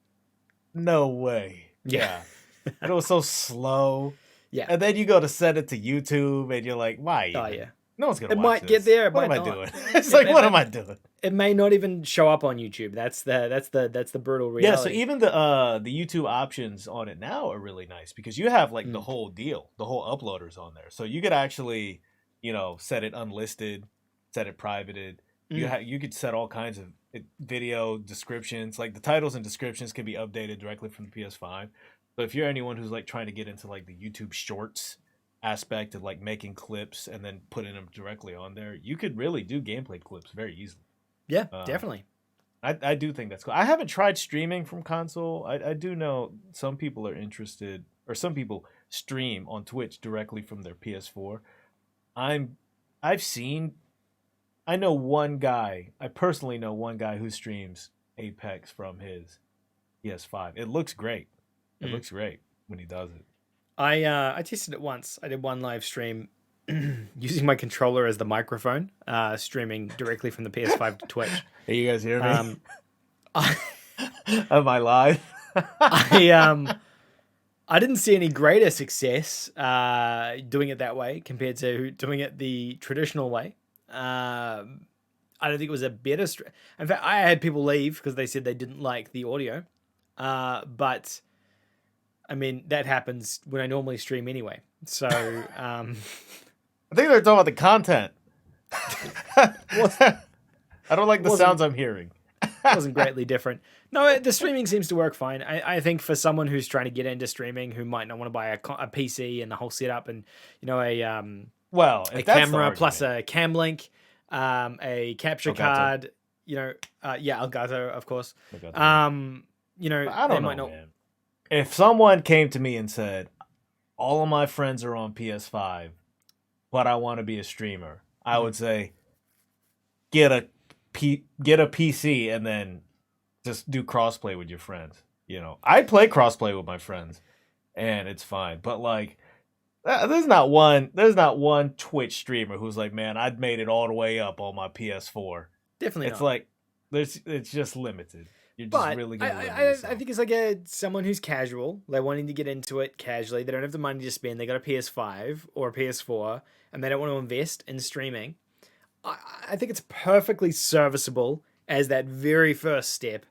No way. Yeah. It was so slow. Yeah. And then you go to send it to YouTube, and you're like, why? Oh, yeah. No one's gonna watch It might this. get there. What am I doing? It's like, what am I doing? It may not even show up on YouTube. That's the brutal reality. Yeah, so even the YouTube options on it now are really nice because you have like the whole deal, the whole uploaders on there. So you could actually, set it unlisted, set it privated. You could set all kinds of video descriptions, like the titles and descriptions can be updated directly from the PS5. So if you're anyone who's like trying to get into like the YouTube Shorts aspect of like making clips and then putting them directly on there, you could really do gameplay clips very easily. Yeah, definitely. I do think that's cool. I haven't tried streaming from console. I do know some people are interested, or some people stream on Twitch directly from their PS4. I personally know one guy who streams Apex from his PS5. It looks great. It looks great when he does it. I tested it once. I did one live stream using my controller as the microphone, streaming directly from the PS5 to Twitch. Hey, you guys hear me? Am I live? I didn't see any greater success doing it that way compared to doing it the traditional way. I don't think it was a better in fact, I had people leave because they said they didn't like the audio. But I mean, that happens when I normally stream anyway. So, I think they're talking about the content. I don't like the sounds I'm hearing. It wasn't greatly different. No, the streaming seems to work fine. I think for someone who's trying to get into streaming, who might not want to buy a PC and the whole setup and, a camera plus a cam link, a capture card, Elgato, of course. I don't know, man. If someone came to me and said, all of my friends are on PS5, but I want to be a streamer, I would say, get a PC and then just do crossplay with your friends. You know, I play crossplay with my friends, and it's fine. But like, there's not one Twitch streamer who's like, man, I'd made it all the way up on my PS4. Definitely It's not. like it's just limited. You're just But really gonna limit I yourself. think it's like someone who's casual. They're wanting to get into it casually. They don't have the money to spend. They got a PS5 or a PS4, and they don't want to invest in streaming. I think it's perfectly serviceable as that very first step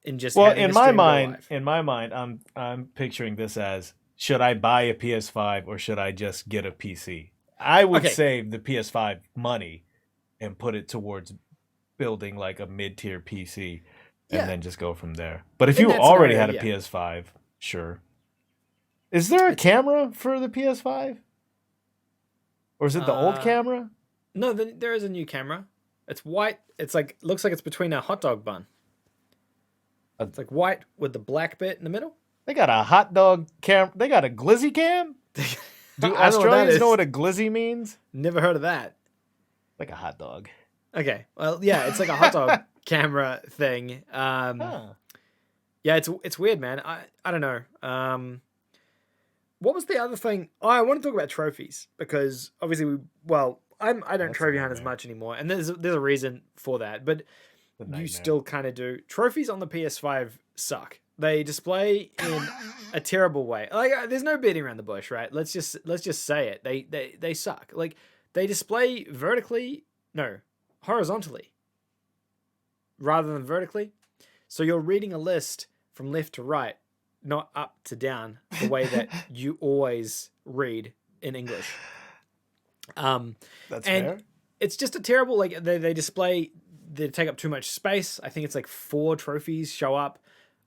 in just Well, having a stream go live. in my mind, I'm picturing this as, should I buy a PS5 or should I just get a PC? I would Okay. save the PS5 money and put it towards building like a mid-tier PC and Yeah. then just go from there. But if In you that already scenario, had a yeah. PS5, sure. Is there a camera for the PS5? Or is it the old camera? No, there is a new camera. It's white. It's like looks like it's between a hot dog bun. It's like white with the black bit in the middle. They got a hot dog cam. They got a glizzy cam? Do I don't know what that Australians is. know what a glizzy means? Never heard of that. Like a hot dog. Okay, well, yeah, it's like a hot dog camera thing. Huh. Yeah, it's weird, man. I don't know. What was the other thing? Oh, I want to talk about trophies because obviously I don't That's a trophy hunt as nightmare. much anymore, and there's a reason for that. But The you nightmare. still kind of do. Trophies on the PS5 suck. They display in a terrible way. Like there's no beating around the bush, right? Let's just say it. They suck. Like they display horizontally rather than vertically. So you're reading a list from left to right, not up to down, the way that you always read in English. That's and fair. it's just a terrible, like they display, they take up too much space. I think it's like 4 trophies show up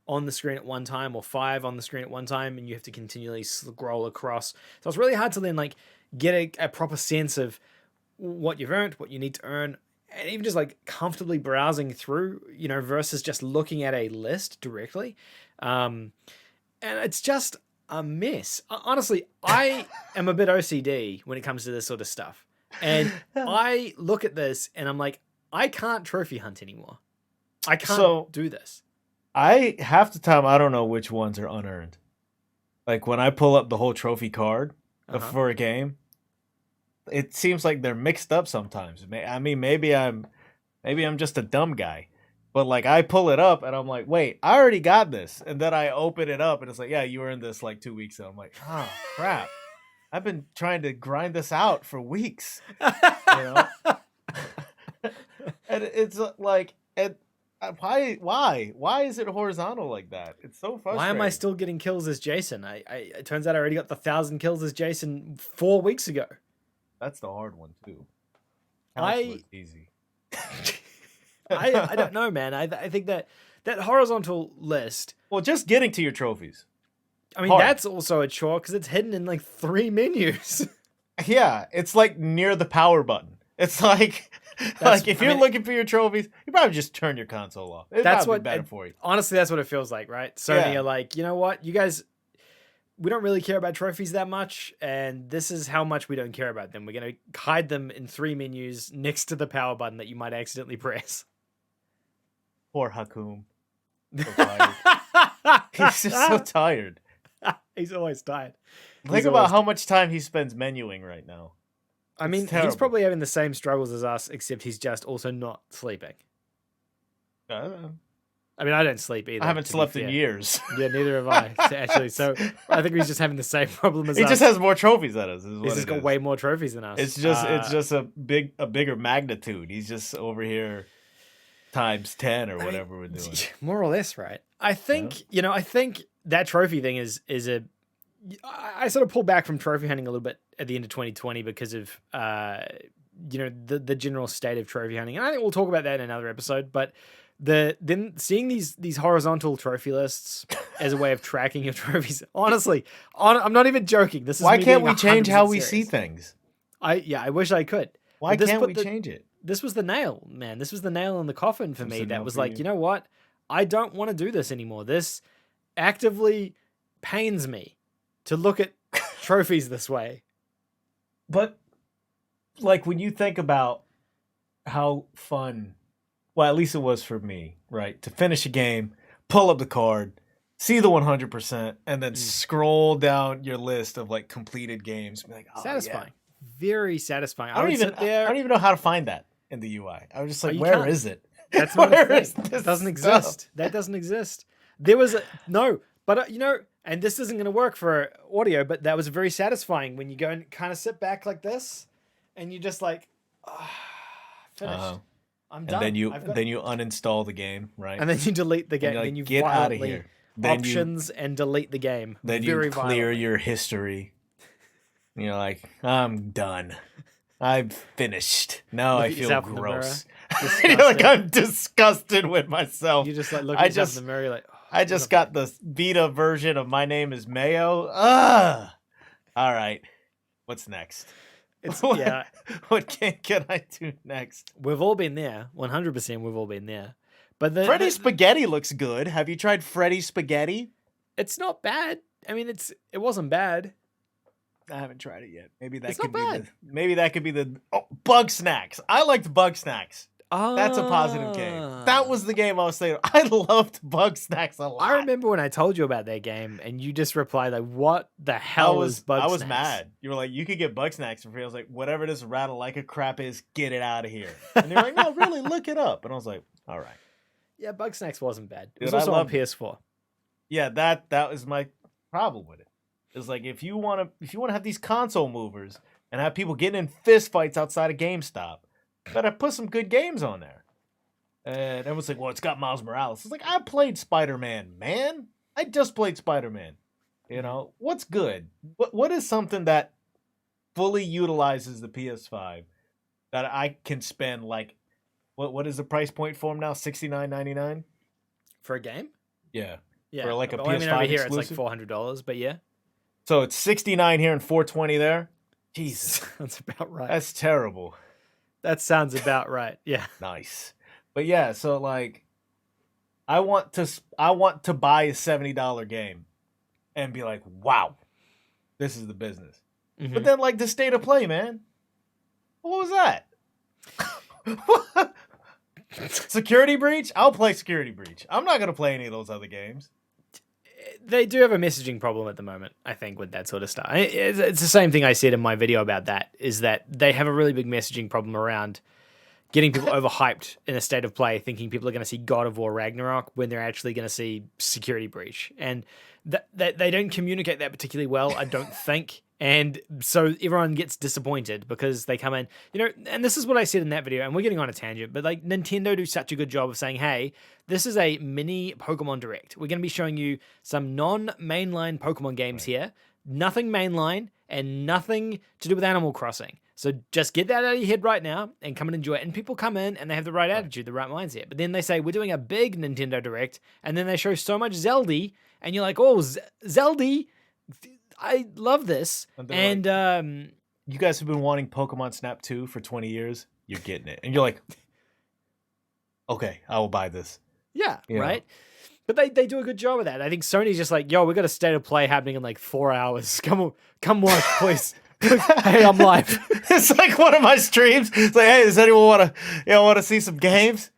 on the screen at one time or 5 on the screen at one time, and you have to continually scroll across. So it's really hard to then like get a proper sense of what you've earned, what you need to earn, and even just like comfortably browsing through, versus just looking at a list directly. And it's just a mess. Honestly, I am a bit OCD when it comes to this sort of stuff. And I look at this and I'm like, I can't trophy hunt anymore. I can't do this. Half the time I don't know which ones are unearned. Like when I pull up the whole trophy card for a game, it seems like they're mixed up sometimes. I mean, maybe I'm just a dumb guy, but like I pull it up and I'm like, wait, I already got this, and then I open it up and it's like, yeah, you earned this like 2 weeks ago. I'm like, oh crap, I've been trying to grind this out for weeks, and it's like, why is it horizontal like that? It's so frustrating. Why am I still getting kills as Jason? It turns out I already got the 1,000 kills as Jason 4 weeks ago. That's the hard one too. Easy. I don't know, man. I think that horizontal list. Well, just getting to your trophies. I mean, hard. That's also a chore because it's hidden in like 3 menus. Yeah, it's like near the power button. It's like if you're looking for your trophies, you probably just turn your console off. It'd That's probably what be better for you. Honestly, that's what it feels like, right? Sony are like, you know what, you guys, we don't really care about trophies that much, and this is how much we don't care about them. We're going to hide them in 3 menus next to the power button that you might accidentally press. Poor Hakum. So tired. He's just so tired. He's always tired. Think about how much time he spends menuing right now. I mean, he's probably having the same struggles as us, except he's just also not sleeping. I mean, I don't sleep either. I haven't slept in years. Yeah, neither have I, actually. So I think he's just having the same problem as us. He just has more trophies than us. He's just got way more trophies than us. It's just a bigger magnitude. He's just over here times 10 or whatever we're doing. More or less, right? I think, I think that trophy thing is I sort of pulled back from trophy hunting a little bit at the end of 2020 because of, the general state of trophy hunting. And I think we'll talk about that in another episode, but then seeing these horizontal trophy lists as a way of tracking your trophies, honestly, I'm not even joking. This is why me can't being we change 100% how we serious. see things? I wish I could. Why can't we change it? This was the nail, man. This was the nail in the coffin for me. That was like, you. you know what? I don't want to do this anymore. This actively pains me to look at trophies this way. But like when you think about how fun well, at least it was for me, right? To finish a game, pull up the card, see the 100%, and then scroll down your list of like completed games. Be like, oh, Satisfying. yeah. Very satisfying. I don't even know how to find that in the UI. I was just like, where is it? That's not a thing. That doesn't exist. That doesn't exist. There was but and this isn't going to work for audio, but that was very satisfying when you go and kind of sit back like this, and you just like, finished. I'm done. And then you uninstall the game, right? And then you delete the game. Then you get out of here. Options and delete the game. Then you clear your history. And you're like, I'm done. I'm finished. Now I feel gross. Like I'm disgusted with myself. You just like look at yourself in the mirror, like, I just got the beta version of My Name is Mayo. All right. What's next? What can I do next? We've all been there. 100% we've all been there. But Freddy Spaghetti looks good. Have you tried Freddy Spaghetti? It's not bad. I mean, it wasn't bad. I haven't tried it yet. Maybe that could be the Bug Snacks. I liked Bug Snacks. That's a positive game. That was the game I was saying. I loved Bug Snacks a lot. I remember when I told you about that game, and you just replied like, "What the hell is Bug Snacks?" I was mad. You were like, "You could get Bug Snacks for free." I was like, "Whatever this rattle like a crap is, get it out of here." And you're like, "No, really, look it up." And I was like, "All right." Yeah, Bug Snacks wasn't bad. It was also on PS4. Yeah, that was my problem with it. It's like if you want to have these console movers and have people getting in fist fights outside of GameStop, gotta put some good games on there. And everyone's like, well, it's got Miles Morales. It's like, I played Spider-Man, man. I just played Spider-Man. You know, what's good? What is something that fully utilizes the PS5 that I can spend like, what is the price point for them now? $69.99 for a game? Yeah. Yeah. For like a PS5 over here exclusive? It's like $400, but yeah. So it's $69 here and $420 there. Jesus, that's about right. That's terrible. That sounds about right. Yeah. Nice. But yeah, so like I want to buy a $70 game and be like, wow, this is the business. Mm-hmm. But then like the state of play, man. What was that? Security Breach? I'll play Security Breach. I'm not gonna play any of those other games. They do have a messaging problem at the moment, I think, with that sort of stuff. It's the same thing I said in my video about that, is that they have a really big messaging problem around getting people overhyped in a state of play, thinking people are going to see God of War Ragnarok when they're actually going to see Security Breach. And they don't communicate that particularly well, I don't think. And so everyone gets disappointed because they come in, and this is what I said in that video, and we're getting on a tangent, but like Nintendo do such a good job of saying, hey, this is a mini Pokemon Direct. We're going to be showing you some non-mainline Pokemon games here, nothing mainline and nothing to do with Animal Crossing. So just get that out of your head right now and come and enjoy it. And people come in and they have the right attitude, the right mindset. But then they say, we're doing a big Nintendo Direct, and then they show so much Zelda, and you're like, oh, Zelda, I love this. And like, you guys have been wanting Pokemon Snap 2 for 20 years. You're getting it. And you're like, okay, I will buy this. Yeah, right? But they do a good job of that. I think Sony's just like, yo, we got a state of play happening in like 4 hours. Come watch, please. Hey, I'm live. It's like one of my streams. It's like, hey, does anyone want to see some games?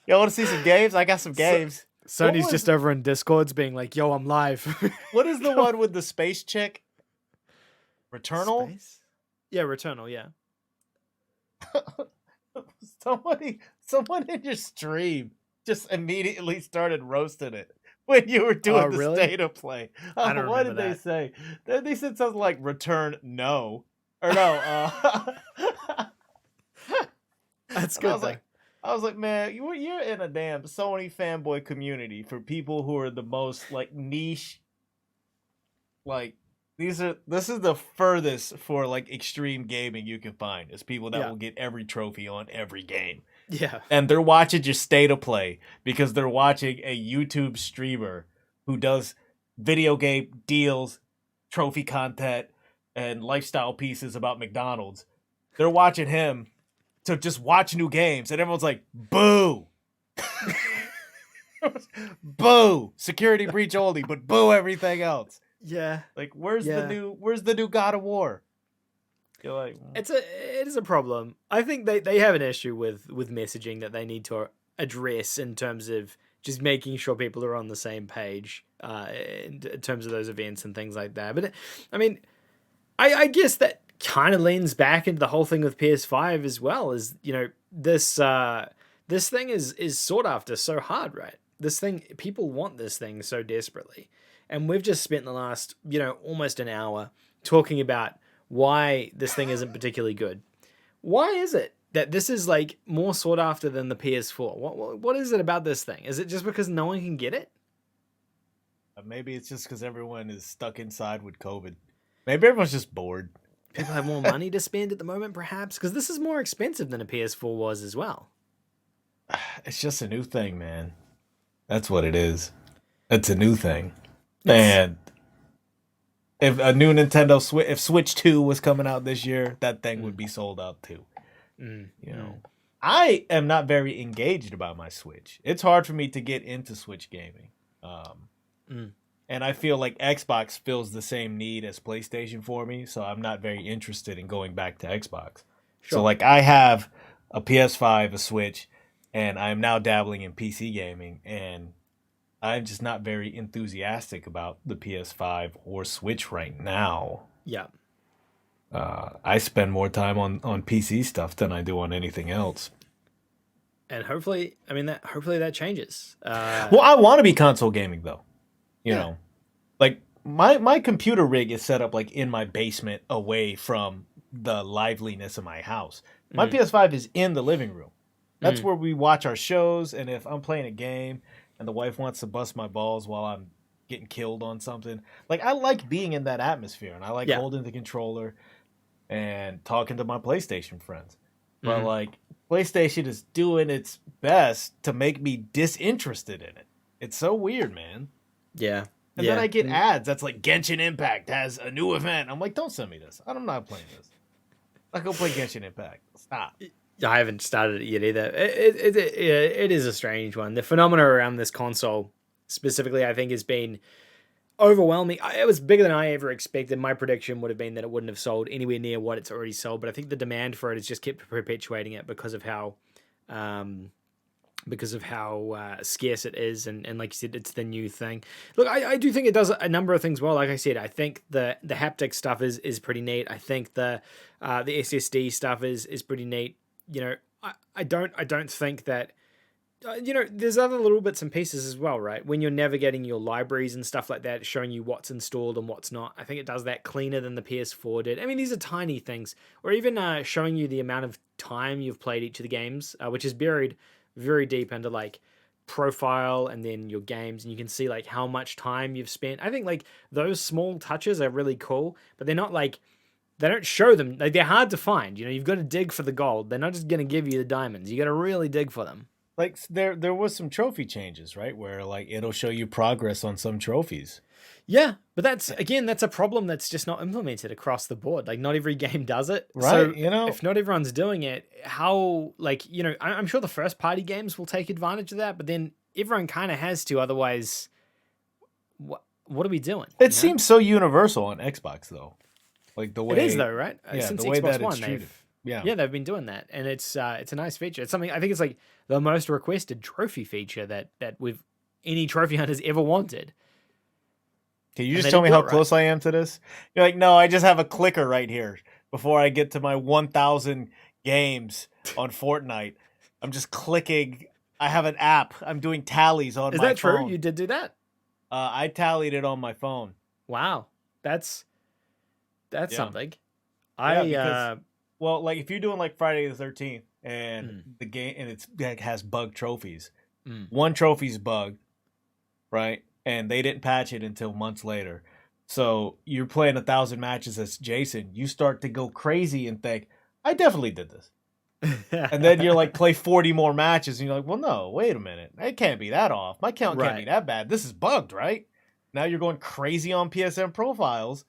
Y'all want to see some games? I got some games. Sony's just over in Discords being like, yo, I'm live. What is the one with the space chick? Returnal? Space? Yeah, Returnal, yeah. Someone in your stream just immediately started roasting it when you were doing the state of play. I don't what remember did they say? They said something like return no. Or no. That's good. I was like, man, you're in a damn Sony fanboy community for people who are the most like niche. Like this is the furthest for like extreme gaming you can find. Is people that will get every trophy on every game. Yeah. And they're watching your state of play because they're watching a YouTube streamer who does video game deals, trophy content, and lifestyle pieces about McDonald's. They're watching him to just watch new games, and everyone's like, boo. Boo. Security Breach only, but boo everything else. Yeah. Like, where's the new God of War? You're like, it is a problem. I think they have an issue with messaging that they need to address in terms of just making sure people are on the same page in terms of those events and things like that. But I mean, I guess that kind of leans back into the whole thing with PS5 as well. Is this thing is sought after so hard, right? This thing, people want this thing so desperately, and we've just spent the last almost an hour talking about why this thing isn't particularly good. Why is it that this is like more sought after than the PS4? What is it about this thing? Is it just because no one can get it? Maybe it's just because everyone is stuck inside with COVID. Maybe everyone's just bored. People have more money to spend at the moment, perhaps, because this is more expensive than a PS4 was as well. It's just a new thing, man. That's what it is. It's a new thing. And if a new Nintendo Switch, if Switch 2 was coming out this year, that thing would be sold out too. I am not very engaged about my Switch. It's hard for me to get into Switch gaming. And I feel like Xbox fills the same need as PlayStation for me, so I'm not very interested in going back to Xbox. Sure. So like I have a PS5, a Switch, and I'm now dabbling in PC gaming, and I'm just not very enthusiastic about the PS5 or Switch right now. Yeah. I spend more time on PC stuff than I do on anything else. And hopefully that changes. Well, I want to be console gaming though. You know, like my computer rig is set up like in my basement away from the liveliness of my house. My PS5 is in the living room. That's where we watch our shows. And if I'm playing a game and the wife wants to bust my balls while I'm getting killed on something, like I like being in that atmosphere, and I like holding the controller and talking to my PlayStation friends. But like PlayStation is doing its best to make me disinterested in it. It's so weird, man. Yeah. And then I get ads that's like Genshin Impact has a new event. I'm like, don't send me this. I'm not playing this. I go play Genshin Impact. Stop. I haven't started it yet either. It is a strange one. The phenomena around this console specifically, I think, has been overwhelming. It was bigger than I ever expected. My prediction would have been that it wouldn't have sold anywhere near what it's already sold, but I think the demand for it has just kept perpetuating it because of how scarce it is, and like you said, it's the new thing. Look, I do think it does a number of things well. Like I said, I think the haptic stuff is pretty neat. I think the SSD stuff is pretty neat. I don't think that there's other little bits and pieces as well, right? When you're navigating your libraries and stuff like that, showing you what's installed and what's not. I think it does that cleaner than the PS4 did. I mean, these are tiny things. Or even showing you the amount of time you've played each of the games, which is buried very deep into like profile and then your games, and you can see like how much time you've spent. I think like those small touches are really cool, but they're not like, they don't show them. Like, they're hard to find. You've got to dig for the gold. They're not just going to give you the diamonds. You got to really dig for them. Like there was some trophy changes, right? Where like it'll show you progress on some trophies. Yeah, but that's a problem that's just not implemented across the board. Like, not every game does it. Right, So if not everyone's doing it, how, like, I'm sure the first party games will take advantage of that, but then everyone kind of has to, otherwise what are we doing? It seems so universal on Xbox though. Like the way it is though, right? Yeah, Since the way Xbox that One, it's treated. they've been doing that, and it's a nice feature. It's something, I think it's like the most requested trophy feature that any trophy hunters ever wanted. Can you just tell me how close I am to this? You're like, no, I just have a clicker right here before I get to my 1,000 games on Fortnite. I'm just clicking. I have an app. I'm doing tallies on my phone. Is that true? You did do that? I tallied it on my phone. Wow, that's something. Well, like if you're doing like Friday the 13th and the game and it has bug trophies, one trophy's bugged, right? And they didn't patch it until months later. So you're playing 1,000 matches as Jason. You start to go crazy and think, I definitely did this. And then you're like, play 40 more matches. And you're like, well, no, wait a minute. It can't be that off. My count can't be that bad. This is bugged, right? Now you're going crazy on PSN profiles.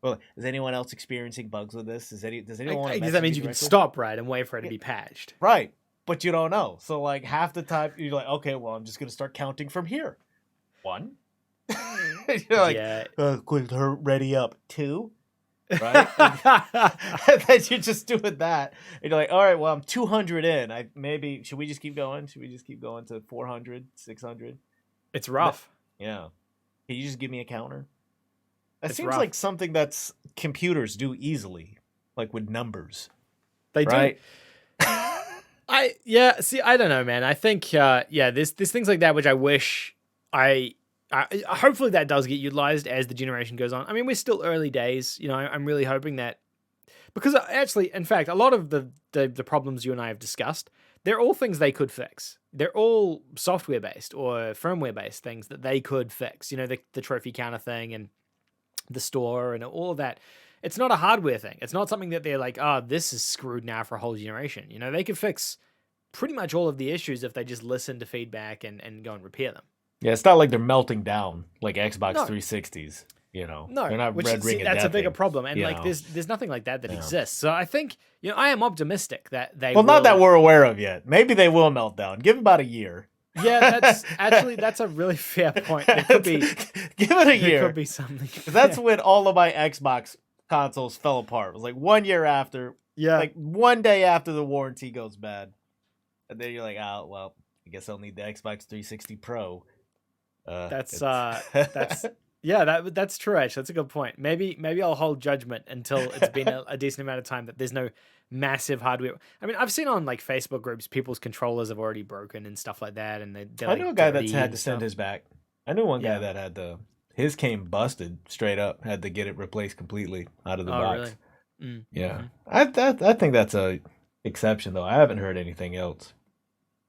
Well, is anyone else experiencing bugs with this? Does anyone want to Because that means you can stop, right, and wait for it to be patched. Right. But you don't know. So like half the time you're like, okay, well, I'm just going to start counting from here. 1. You're like, quick, ready up. 2. right? And then you're just doing that. And you're like, all right, well, I'm 200 in. Should we just keep going? Should we just keep going to 400, 600? It's rough. Yeah. Can you just give me a counter? That It's seems rough. like something that's computers do easily, like with numbers. They right? do. See, I don't know, man. I think there's things like that which I wish hopefully that does get utilized as the generation goes on. I mean, we're still early days, you know. I'm really hoping that, because actually, in fact, a lot of the problems you and I have discussed, they're all things they could fix. They're all software based or firmware based things that they could fix. You know, the trophy counter thing and the store and all of that. It's not a hardware thing. It's not something that they're like, this is screwed now for a whole generation. You know, they could fix pretty much all of the issues if they just listen to feedback and go and repair them. Yeah, it's not like they're melting down like Xbox No. 360s. You know, No, they're not red ring. that's a bigger deathing, problem, and you like know? there's nothing like that exists. So I think, you know, I am optimistic that they. Well, will... not that we're aware of yet. Maybe they will melt down. Give them about a year. Yeah, that's a really fair point. There could be give it a year. There could be something. That's when all of my Xbox consoles fell apart. It was like 1 year after. Yeah, Like 1 day after the warranty goes bad, and then you're like, oh well, I guess I'll need the Xbox 360 Pro. that's true. Actually, that's a good point. Maybe I'll hold judgment until it's been a decent amount of time that there's no massive hardware. I mean, I've seen on like Facebook groups people's controllers have already broken and stuff like that, and they're I like knew a guy that dirty had and to send stuff. his back. I knew one guy Yeah. that had his came busted straight up. Had to get it replaced completely out of the box. Really? Yeah, I think that's a exception though. I haven't heard anything else.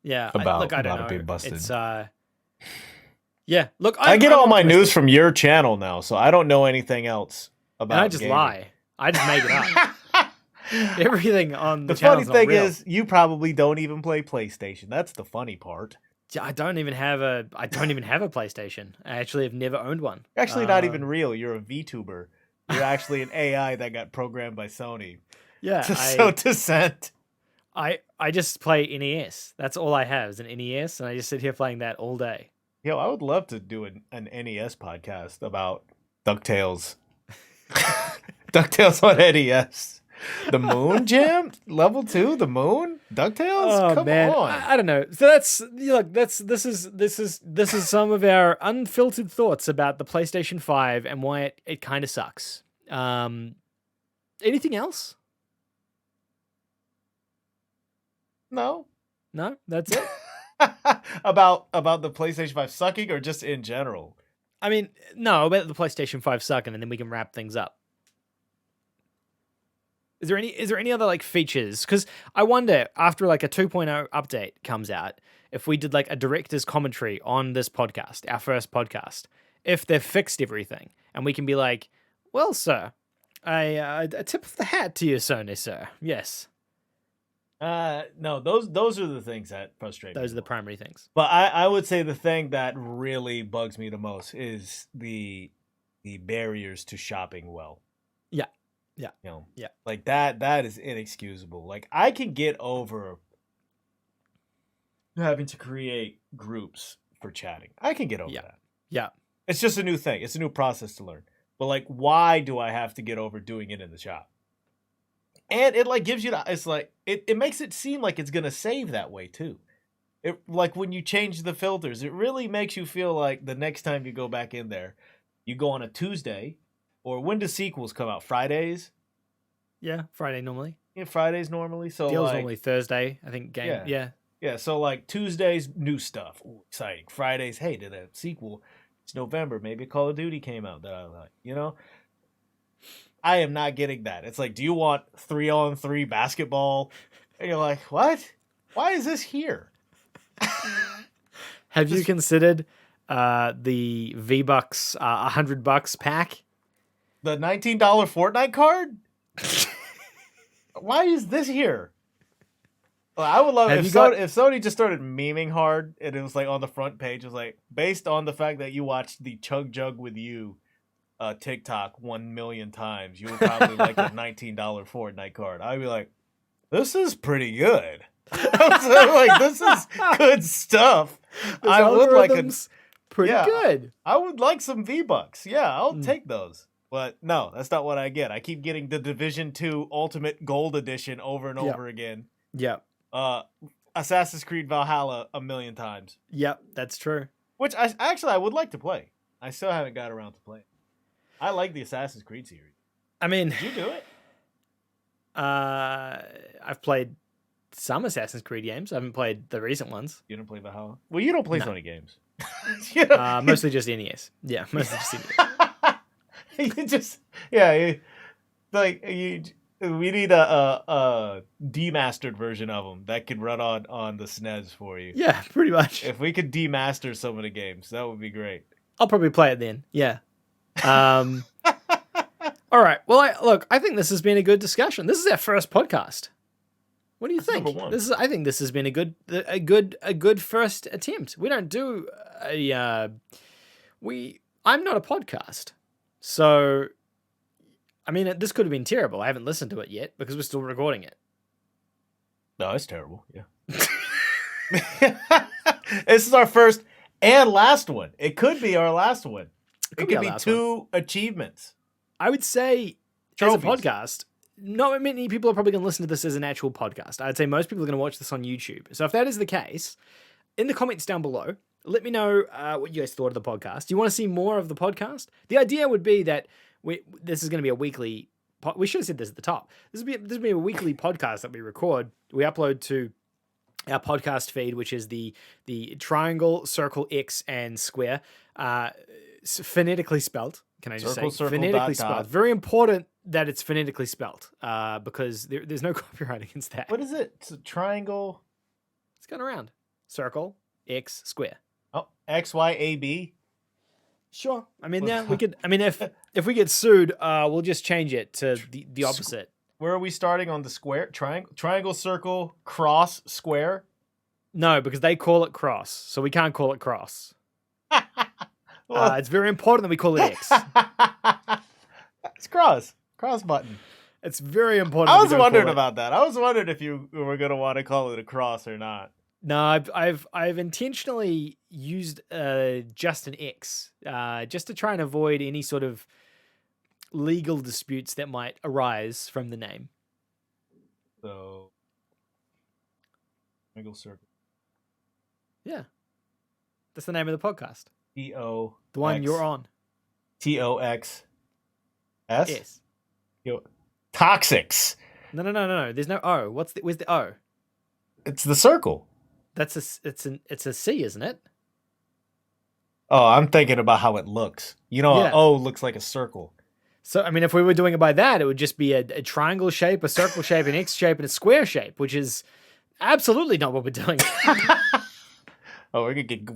Yeah, About I don't it know. being busted. It's yeah. Look, I get I'm all my optimistic. news from your channel now, so I don't know anything else about. And I just gaming. lie. I just make it up. Everything on the The funny channel's thing not real. is, you probably don't even play PlayStation. That's the funny part. Yeah, I don't even have a PlayStation. I actually have never owned one. You're actually not even real. You're a VTuber. You're actually an AI that got programmed by Sony Yeah, to send. I just play NES. That's all I have is an NES, and I just sit here playing that all day. Yo, I would love to do an NES podcast about DuckTales. DuckTales on NES. The Moon Jam? Level 2? The Moon? DuckTales? Oh Come man, on. I don't know. So this is some of our unfiltered thoughts about the PlayStation 5 and why it kind of sucks. Anything else? No. No, that's it. about the PlayStation 5 sucking or just in general? I mean, no, about the PlayStation 5 sucking, and then we can wrap things up. Is there any other like features? Because I wonder, after like a 2.0 update comes out, if we did like a director's commentary on this podcast, our first podcast, if they've fixed everything, and we can be like, well, sir, a tip of the hat to you, Sony, sir. Yes, No, those are the things that frustrate me. those are the primary things. But I would say the thing that really bugs me the most is the barriers to shopping well. Yeah. You know, Yeah. like that is inexcusable. Like I can get over having to create groups for chatting. I can get over that. Yeah. It's just a new thing. It's a new process to learn. But like, why do I have to get over doing it in the shop? And it like gives you it's like it makes it seem like it's gonna save that way too. It like when you change the filters, it really makes you feel like the next time you go back in there, you go on a Tuesday, or when do sequels come out? Fridays? Yeah, Friday normally. Yeah, Fridays normally. So Deal's like, normally Thursday, I think. Game. Yeah. Yeah, so like Tuesdays, new stuff. Ooh, exciting. Fridays, hey, did a sequel. It's November. Maybe Call of Duty came out that I like. You know? I am not getting that. It's like, do you want 3-on-3 basketball? And you're like, what? Why is this here? Have you considered the V-Bucks $100 pack? The $19 Fortnite card? Why is this here? Well, I would love if Sony just started memeing hard and it was like on the front page, it was like, based on the fact that you watched the Chug Jug with You TikTok 1 million times, you would probably like the $19 Fortnite card. I'd be like, this is pretty good. Like, this is good stuff. This I would like algorithm's pretty good. I would like some V-Bucks. Yeah, I'll take those. But no, that's not what I get. I keep getting the Division 2 Ultimate Gold Edition over and Yep. over again. Yep. Assassin's Creed Valhalla a million times. Yep, that's true. Which I would like to play. I still haven't got around to playing. I like the Assassin's Creed series. I mean, Did you do it? I've played some Assassin's Creed games. I haven't played the recent ones. You didn't play Valhalla? Well, you don't play No. Sony games. Mostly just NES. Yeah, mostly just NES. You just we need a demastered version of them that could run on the SNES for you. Yeah, pretty much. If we could demaster some of the games, that would be great. I'll probably play it then. Yeah. All right. Well, I think this has been a good discussion. This is our first podcast. What do you think? Number one. I think this has been a good first attempt. We don't do I'm not a podcast. So I mean, this could have been terrible. I haven't listened to it yet because we're still recording it. No, it's terrible. Yeah. This is our first and last one. It could be our last one. It could be two achievements. I would say, Trophies. as a podcast, not many people are probably going to listen to this as an actual podcast. I'd say most people are going to watch this on YouTube. So if that is the case, in the comments down below, let me know what you guys thought of the podcast. Do you want to see more of the podcast? The idea would be that this is going to be a weekly. We should have said this at the top. This will be a weekly podcast that we record. We upload to our podcast feed, which is the triangle, circle, X, and square, phonetically spelled. Can I just Circle, say circle, phonetically dot, spelled? dot. Very important that it's phonetically spelled because there's no copyright against that. What is it? It's a triangle. It's going around. Circle, X, square. Oh, XYAB. Sure. I mean, yeah, we could. I mean, if we get sued, we'll just change it to the opposite. Where are we starting on the square? Triangle, circle, cross, square. No, because they call it cross, so we can't call it cross. Well, It's very important that we call it X. it's cross button. It's very important. I that we was don't wondering call it- about that. I was wondering if you were going to want to call it a cross or not. No, I've intentionally used just an X, just to try and avoid any sort of legal disputes that might arise from the name. So, triangle, circle. Yeah, that's the name of the podcast. TO. The one you're on. TOX. Yes. Toxics. No. There's no O. Where's the O? It's the circle. It's a C, isn't it? Oh, I'm thinking about how it looks. You know, Yeah. an O looks like a circle. So, I mean, if we were doing it by that, it would just be a triangle shape, a circle shape, an X shape, and a square shape, which is absolutely not what we're doing. Oh, we're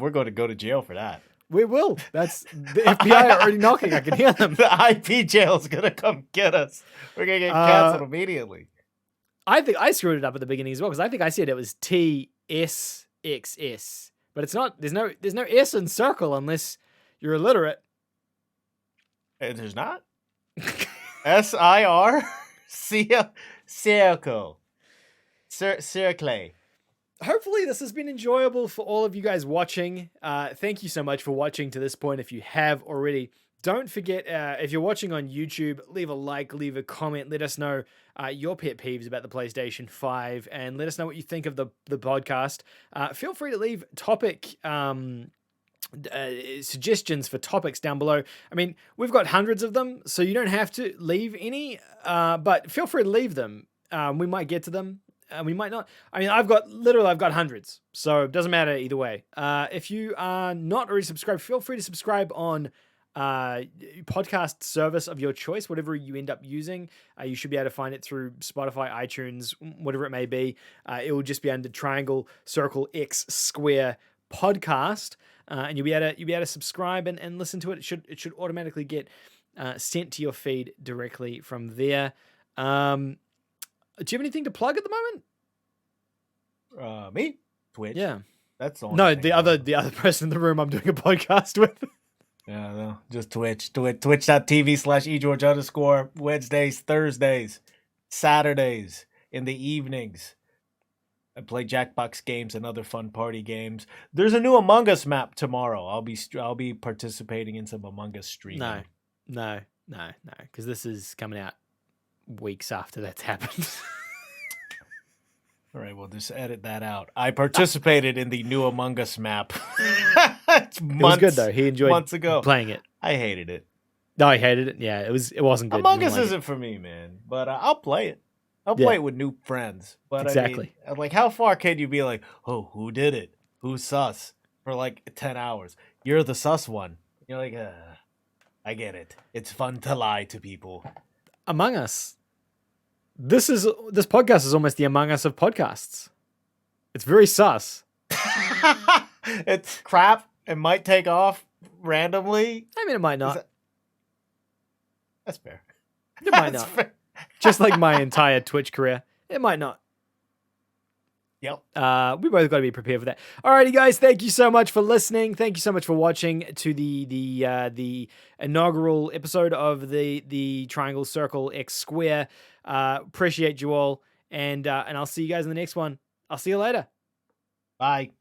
going to go to jail for that. We will. That's the FBI are already knocking. I can hear them. The IP jail's going to come get us. We're going to get canceled immediately. I think I screwed it up at the beginning as well because I think I said it was TSXS, but it's not. There's no S in circle unless you're illiterate. There's not? SIR? Circle. Circle. Hopefully this has been enjoyable for all of you guys watching. Thank you so much for watching to this point. If you have already, don't forget, if you're watching on YouTube, leave a like, leave a comment, let us know your pet peeves about the PlayStation 5, and let us know what you think of the podcast. Feel free to leave topic suggestions for topics down below. I mean, we've got hundreds of them, so you don't have to leave any, but feel free to leave them. We might get to them. We might not. I mean, I've got hundreds, so it doesn't matter either way. If you are not already subscribed, feel free to subscribe on podcast service of your choice, whatever you end up using. You should be able to find it through Spotify, iTunes, whatever it may be. It will just be under triangle, circle, X, square podcast, and you'll be able to subscribe and listen to it. It should automatically get sent to your feed directly from there. Do you have anything to plug at the moment? Me? Twitch. Yeah. That's the only No, thing the other person in the room I'm doing a podcast with. Yeah, no, just Twitch. Twitch.tv/eGeorge_ Wednesdays, Thursdays, Saturdays in the evenings. I play Jackbox games and other fun party games. There's a new Among Us map tomorrow. I'll be participating in some Among Us streaming. No. no, because this is coming out weeks after that's happened. All right, we'll just edit that out. I participated in the new Among Us map. It was good though. He enjoyed months ago playing it. I hated it. No, I hated it. Yeah, it wasn't good. Among Us isn't for me, man. But I'll play it. I'll play it with new friends. But exactly. I mean, like, how far can you be like, oh, who did it? Who's sus? For like 10 hours. You're the sus one. You're like, I get it. It's fun to lie to people. Among Us. This podcast is almost the Among Us of podcasts. It's very sus. It's crap. It might take off randomly. I mean, it might not. That's fair. It might not. Fair. Just like my entire Twitch career. It might not. Yep. We both got to be prepared for that. Alrighty, guys. Thank you so much for listening. Thank you so much for watching to the inaugural episode of the Triangle Circle X Square. Appreciate you all, and I'll see you guys in the next one. I'll see you later. Bye.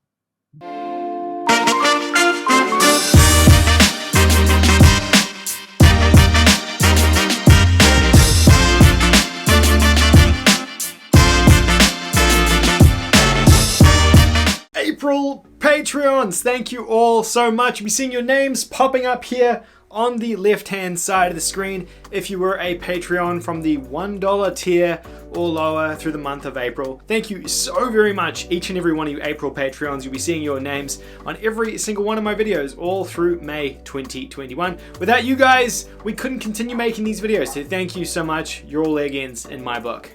April Patreons, thank you all so much. You'll be seeing your names popping up here on the left-hand side of the screen if you were a Patreon from the $1 tier or lower through the month of April. Thank you so very much, each and every one of you April Patreons. You'll be seeing your names on every single one of my videos all through May 2021. Without you guys, we couldn't continue making these videos, so thank you so much. You're all leg ends in my book.